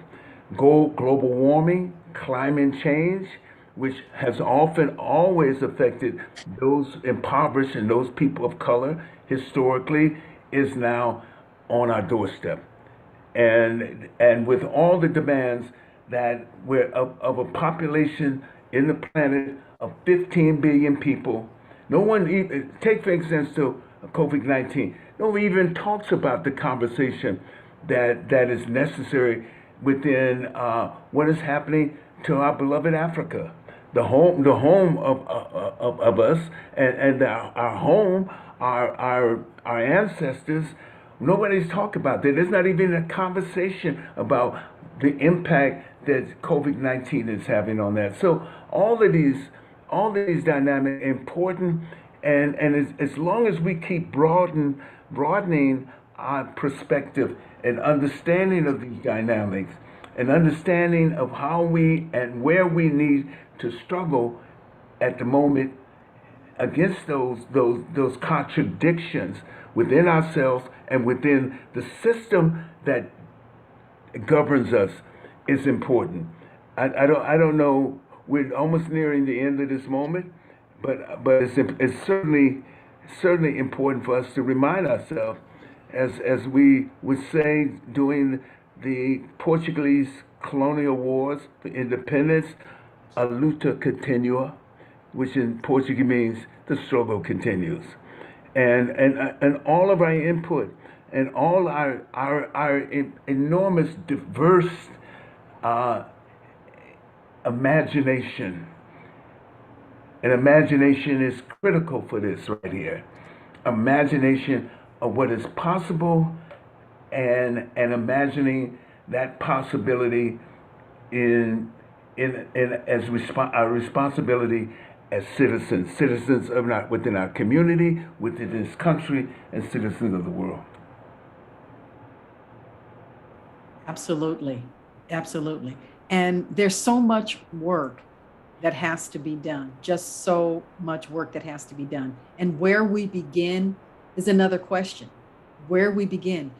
Global warming, climate change, which has often always affected those impoverished and those people of color historically, is now on our doorstep. And with all the demands that we're of a population in the planet of 15 billion people, no one even, take for instance to COVID-19, no one even talks about the conversation that is necessary within what is happening to our beloved Africa, the home of us, and our home, our ancestors. Nobody's talking about that. There's not even a conversation about the impact that COVID-19 is having on that. So all of these dynamics are important, and as long as we keep broadening our perspective an understanding of these dynamics, an understanding of how we and where we need to struggle at the moment against those contradictions within ourselves and within the system that governs us is important. I don't know. We're almost nearing the end of this moment, but it's certainly important for us to remind ourselves, as we would say during the Portuguese colonial wars, the independence, a luta continua, which in Portuguese means the struggle continues, and all of our input and all our enormous diverse uh, imagination. And imagination is critical for this right here. Imagination of what is possible, and imagining that possibility in as our responsibility as citizens of within our community, within this country, and citizens of the world. Absolutely. Absolutely. And there's so much work that has to be done, just so much work that has to be done. And where we begin is another question. Where we begin.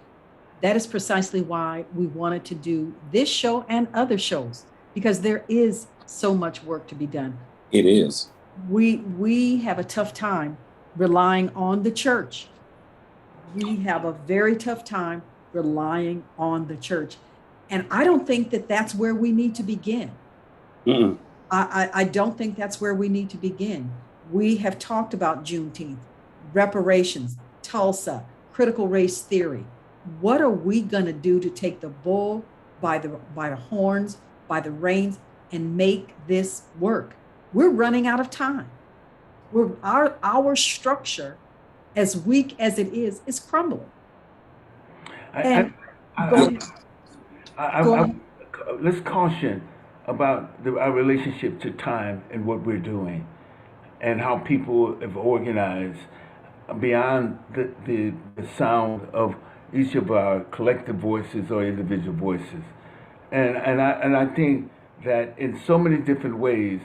That is precisely why we wanted to do this show and other shows, because there is so much work to be done. It is. We have a tough time relying on the church. We have a very tough time relying on the church. And I don't think that that's where we need to begin. Mm-mm. I don't think that's where we need to begin. We have talked about Juneteenth, reparations, Tulsa, critical race theory. What are we going to do to take the bull by the horns, by the reins, and make this work? We're running out of time. Our structure, as weak as it is crumbling. Let's caution about our relationship to time and what we're doing, and how people have organized beyond the sound of each of our collective voices or individual voices. And I think that in so many different ways,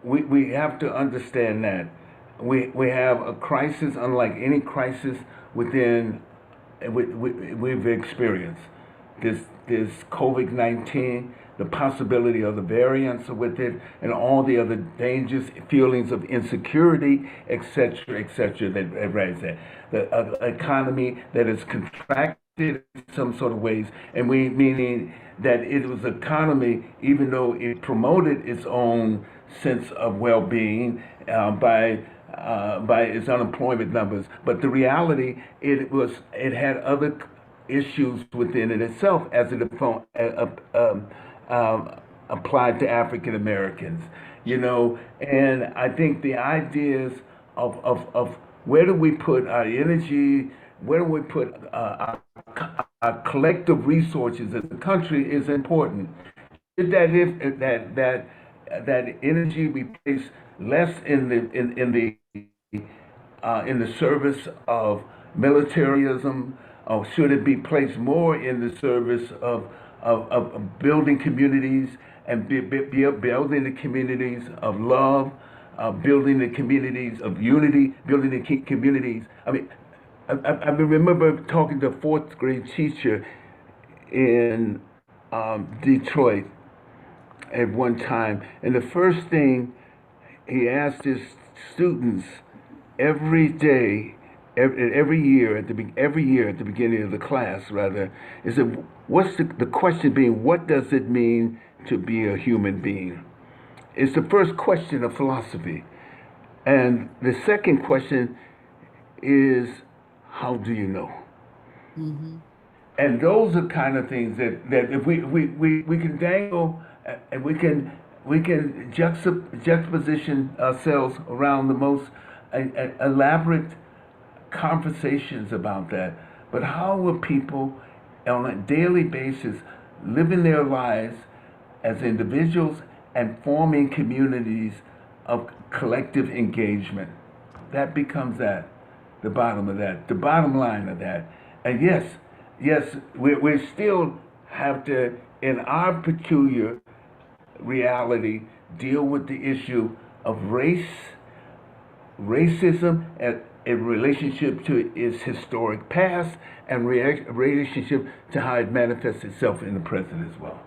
we have to understand that we have a crisis unlike any crisis we've experienced. This COVID-19, the possibility of the variants with it, and all the other dangers, feelings of insecurity, etc., that arise there. The economy that is contracted in some sort of ways, and we meaning that it was economy, even though it promoted its own sense of well-being by its unemployment numbers, but the reality it had other issues within it itself as it applied to African Americans, and I think the ideas of where do we put our energy, where do we put our collective resources as a country is important. Should that energy be placed less in the service of militarism, or should it be placed more in the service of building communities and building the communities of love, building the communities of unity, building the communities? I mean, I remember talking to a fourth grade teacher in Detroit at one time, and the first thing he asked his students every day, every year at the beginning of the class, rather, is that what's the question being, what does it mean to be a human being? It's the first question of philosophy, and the second question is, how do you know? Mm-hmm. And those are kind of things that if we can dangle, and we can juxtaposition ourselves around the most elaborate conversations about that. But how will people on a daily basis living their lives as individuals and forming communities of collective engagement? That becomes the bottom of that, the bottom line of that. And yes, Yes, we still have to, in our peculiar reality, deal with the issue of racism, and in relationship to its historic past, and relationship to how it manifests itself in the present as well.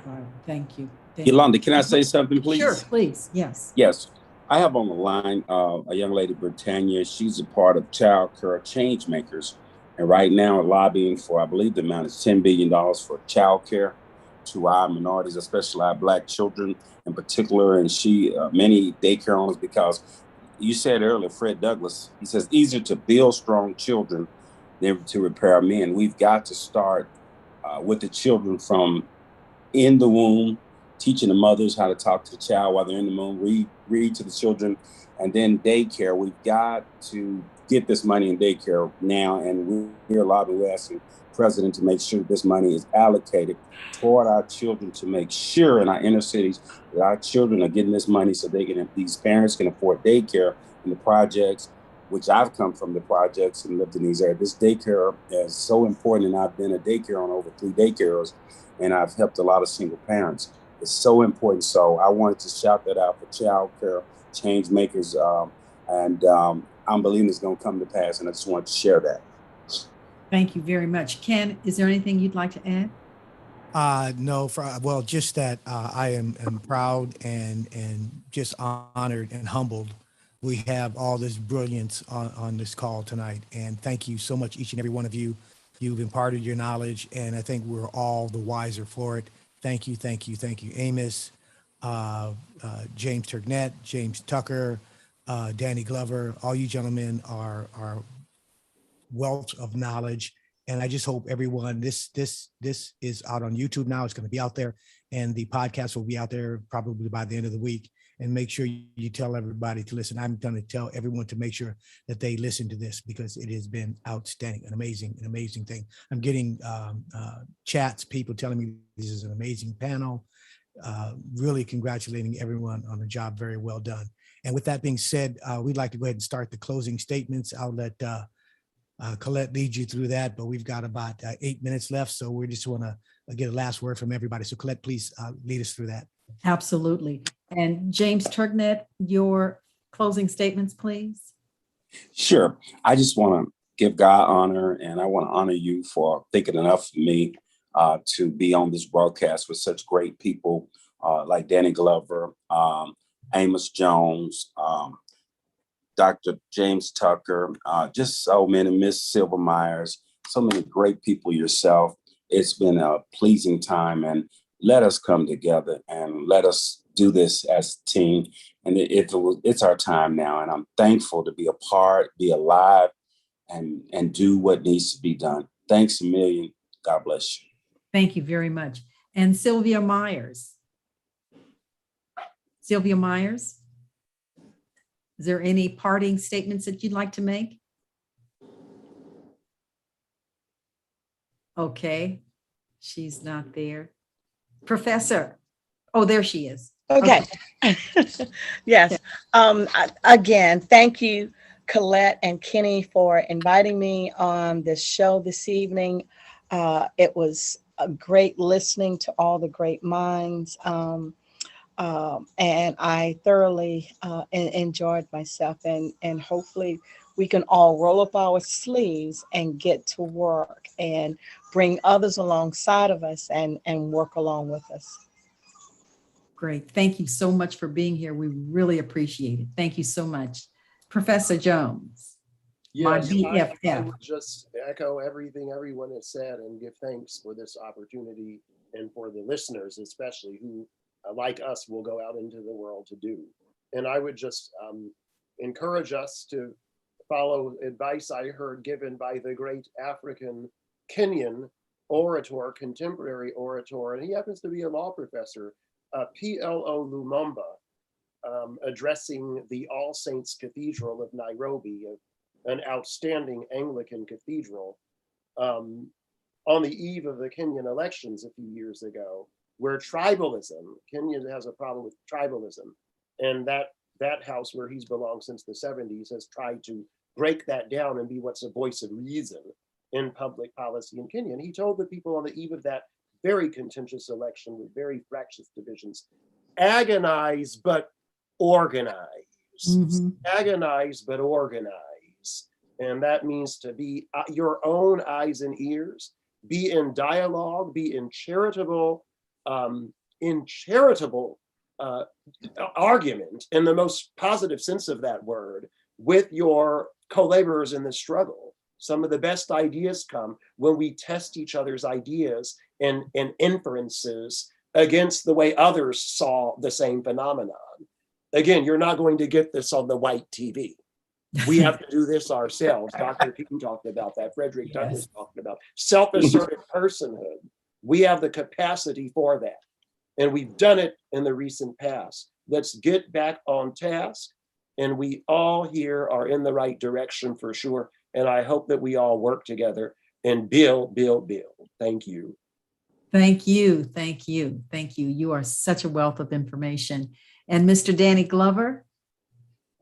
All right. Thank you. Thank you. Yolanda, can I say something, Sure, please? please. Yes. Yes. I have on the line a young lady, Britannia. She's a part of Child Care Change Makers. And right now lobbying for, I believe the amount is $10 billion for child care to our minorities, especially our Black children in particular. And she, many daycare owners, because you said earlier, Fred Douglass, he says, easier to build strong children than to repair men. We've got to start with the children from in the womb, teaching the mothers how to talk to the child while they're in the womb, read to the children, and then daycare. We've got to get this money in daycare now, and we're lobbying, we're asking president to make sure this money is allocated toward our children to make sure in our inner cities that our children are getting this money so these parents can afford daycare in the projects, which I've come from the projects and lived in these areas. This daycare is so important, and I've been a daycare on over 3 daycares, and I've helped a lot of single parents. It's so important. So I wanted to shout that out for child care change makers, and I'm believing it's going to come to pass, and I just wanted to share that. Thank you very much. Ken, is there anything you'd like to add? No, well, just that I am proud and just honored and humbled. We have all this brilliance on this call tonight, and thank you so much, each and every one of you. You've imparted your knowledge, and I think we're all the wiser for it. Thank you, thank you, thank you, Amos, James Turknett, James Tucker, Danny Glover. All you gentlemen are wealth of knowledge. And I just hope everyone, this is out on YouTube now. It's going to be out there, and the podcast will be out there probably by the end of the week. And make sure you tell everybody to listen. I'm going to tell everyone to make sure that they listen to this, because it has been outstanding, an amazing thing. I'm getting chats, people telling me this is an amazing panel. Really congratulating everyone on the job. Very well done. And with that being said, we'd like to go ahead and start the closing statements. I'll let Colette lead you through that, but we've got about 8 minutes left. So we just want to get a last word from everybody. So Colette, please lead us through that. Absolutely. And James Turknett, your closing statements, please. Sure. I just want to give God honor, and I want to honor you for thinking enough of me to be on this broadcast with such great people like Danny Glover, Amos Jones, Dr. James Tucker, just so many, Miss Silver Myers, so many great people yourself. It's been a pleasing time, and let us come together and let us do this as a team. And it's our time now, and I'm thankful to be a part, be alive, and do what needs to be done. Thanks a million. God bless you. Thank you very much. And Sylvia Myers. Sylvia Myers, is there any parting statements that you'd like to make? Okay, she's not there. Professor, oh, there she is. Okay. Yes. Again, thank you, Colette and Kenny, for inviting me on this show this evening. It was a great listening to all the great minds. And I thoroughly enjoyed myself, and hopefully we can all roll up our sleeves and get to work and bring others alongside of us and work along with us. Great. Thank you so much for being here. We really appreciate it. Thank you so much. Professor Jones. Yes, My I BFF. would just echo everything everyone has said and give thanks for this opportunity, and for the listeners especially, who like us will go out into the world to do. And I would just encourage us to follow advice I heard given by the great African Kenyan orator, contemporary orator, and he happens to be a law professor, P.L.O. Lumumba, addressing the All Saints Cathedral of Nairobi, an outstanding Anglican cathedral, on the eve of the Kenyan elections a few years ago, where tribalism, Kenya has a problem with tribalism, and that house where he's belonged since the 70s has tried to break that down and be what's a voice of reason. in public policy in Kenya. And he told the people on the eve of that very contentious election with very fractious divisions, agonize but organize. Agonize but organize. And that means to be your own eyes and ears, be in dialogue, be in charitable argument in the most positive sense of that word with your co-laborers in the struggle. Some of the best ideas come when we test each other's ideas and inferences against the way others saw the same phenomenon. Again, you're not going to get this on the white TV. We have to do this ourselves. Dr. King talked about that. Frederick Douglass talked about self-assertive personhood. We have the capacity for that. And we've done it in the recent past. Let's get back on task. And we all here are in the right direction for sure. And I hope that we all work together and build. Thank you. Thank you. Thank you. Thank you. You are such a wealth of information. And Mr. Danny Glover,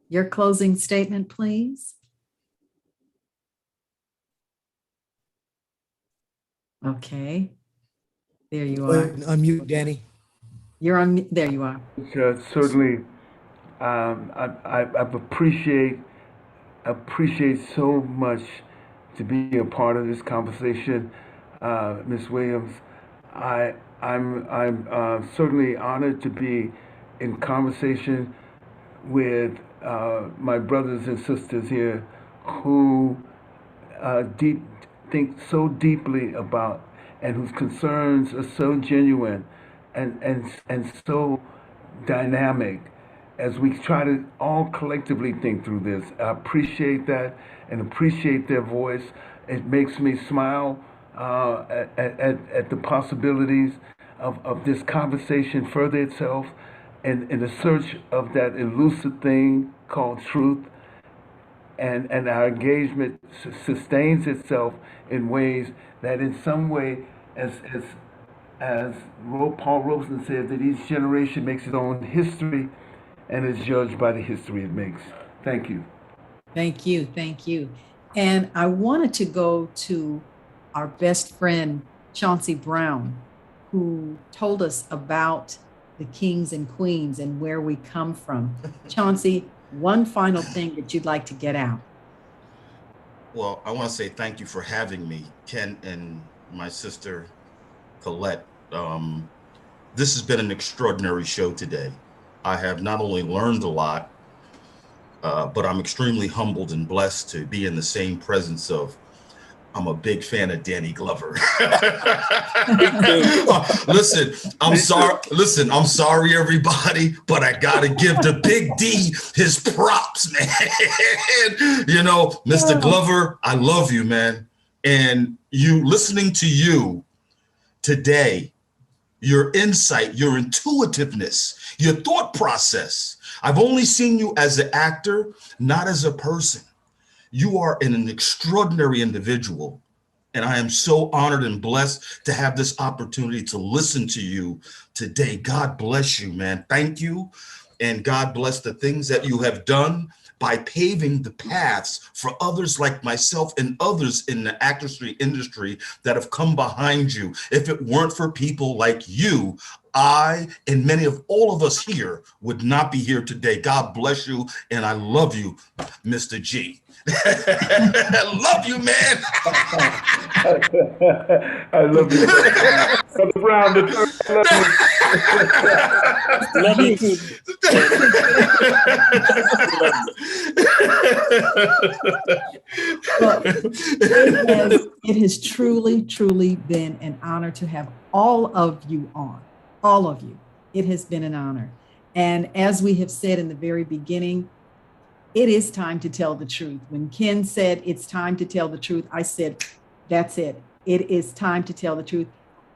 your closing statement, please. Okay. There you are. Unmute, Danny. You're on. There you are. Certainly, I appreciate so much to be a part of this conversation, Ms. Williams. I'm certainly honored to be in conversation with my brothers and sisters here who think so deeply about and whose concerns are so genuine and so dynamic as we try to all collectively think through this. I appreciate that and appreciate their voice. It makes me smile at the possibilities of this conversation further itself in the search of that elusive thing called truth. And our engagement sustains itself in ways that in some way, as Paul Robeson said, that each generation makes its own history and is judged by the history it makes. Thank you. Thank you. Thank you. And I wanted to go to our best friend, Chauncey Brown, who told us about the kings and queens and where we come from. Chauncey, one final thing that you'd like to get out. Well, I want to say thank you for having me, Ken and my sister, Colette. This has been an extraordinary show today. I have not only learned a lot, but I'm extremely humbled and blessed to be in the same presence of, I'm a big fan of Danny Glover. Listen, I'm sorry, everybody, but I gotta give the big D his props, man. You know, Mr. Glover, I love you, man. And listening to you today, your insight, your intuitiveness, your thought process. I've only seen you as an actor, not as a person. You are an extraordinary individual, and I am so honored and blessed to have this opportunity to listen to you today. God bless you, man. Thank you, and God bless the things that you have done by paving the paths for others like myself and others in the acting industry that have come behind you. If it weren't for people like you, I and many of all of us here would not be here today. God bless you, and I love you, Mr. G. I love you, man. I love you. Brother Brown, Love you too. Well, it has truly, truly been an honor to have all of you on. All of you. It has been an honor. And as we have said in the very beginning, it is time to tell the truth. When Ken said it's time to tell the truth, I said, that's it. It is time to tell the truth.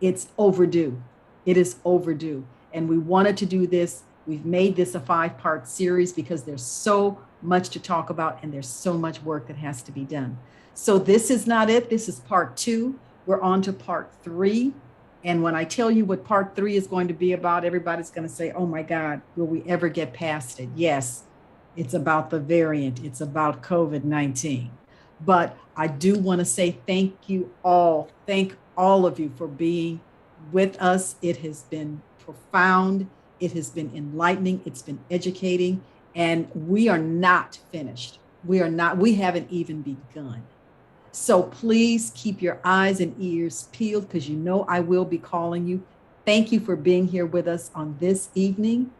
It's overdue. It is overdue. And we wanted to do this. We've made this a 5-part series because there's so much to talk about and there's so much work that has to be done. So this is not it. This is part 2. We're on to part 3. And when I tell you what part 3 is going to be about, everybody's going to say, oh my God, will we ever get past it? Yes, it's about the variant. It's about COVID-19. But I do want to say thank you all. Thank all of you for being with us. It has been profound. It has been enlightening. It's been educating. And we are not finished. We are not, we haven't even begun. So please keep your eyes and ears peeled because you know I will be calling you. Thank you for being here with us on this evening.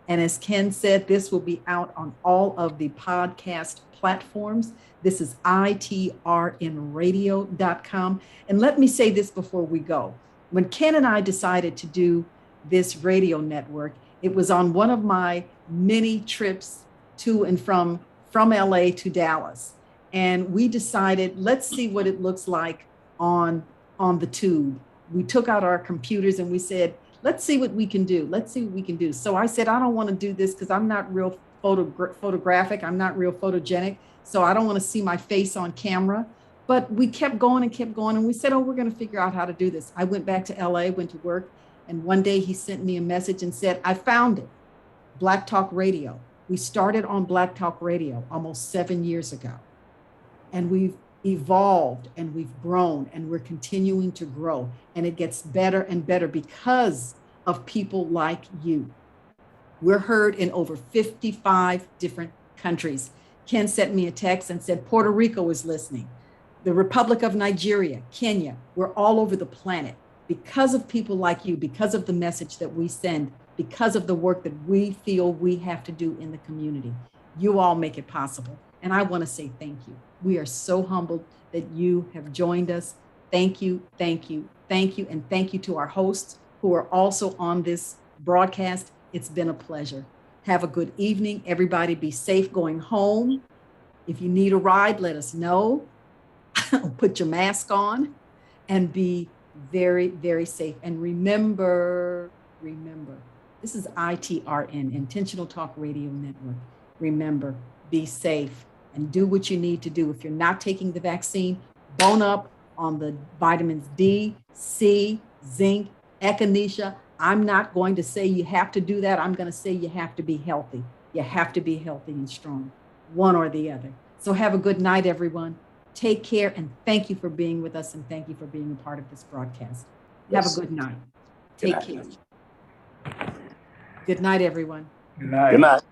And as Ken said, this will be out on all of the podcast platforms. This is itrnradio.com. And let me say this before we go. When Ken and I decided to do this radio network, it was on one of my many trips to and from LA to Dallas. And we decided, let's see what it looks like on the tube. We took out our computers and we said, let's see what we can do. Let's see what we can do. So I said, I don't want to do this because I'm not real photographic. I'm not real photogenic. So I don't want to see my face on camera. But we kept going and kept going. And we said, oh, we're going to figure out how to do this. I went back to LA, went to work. And one day he sent me a message and said, I found it. Black Talk Radio. We started on Black Talk Radio almost 7 years ago. And we've evolved and we've grown and we're continuing to grow. And it gets better and better because of people like you. We're heard in over 55 different countries. Ken sent me a text and said, Puerto Rico is listening. The Republic of Nigeria, Kenya, we're all over the planet because of people like you, because of the message that we send, because of the work that we feel we have to do in the community. You all make it possible. And I want to say thank you. We are so humbled that you have joined us. Thank you, thank you, thank you. And thank you to our hosts who are also on this broadcast. It's been a pleasure. Have a good evening. Everybody be safe going home. If you need a ride, let us know. Put your mask on and be very, very safe. And remember, this is ITRN, Intentional Talk Radio Network. Remember, be safe and do what you need to do. If you're not taking the vaccine, bone up on the vitamins D, C, zinc, echinacea. I'm not going to say you have to do that. I'm going to say you have to be healthy. You have to be healthy and strong, one or the other. So have a good night, everyone. Take care, and thank you for being with us, and thank you for being a part of this broadcast. Have a good night. Take care. Good night, everyone. Good night. Good night.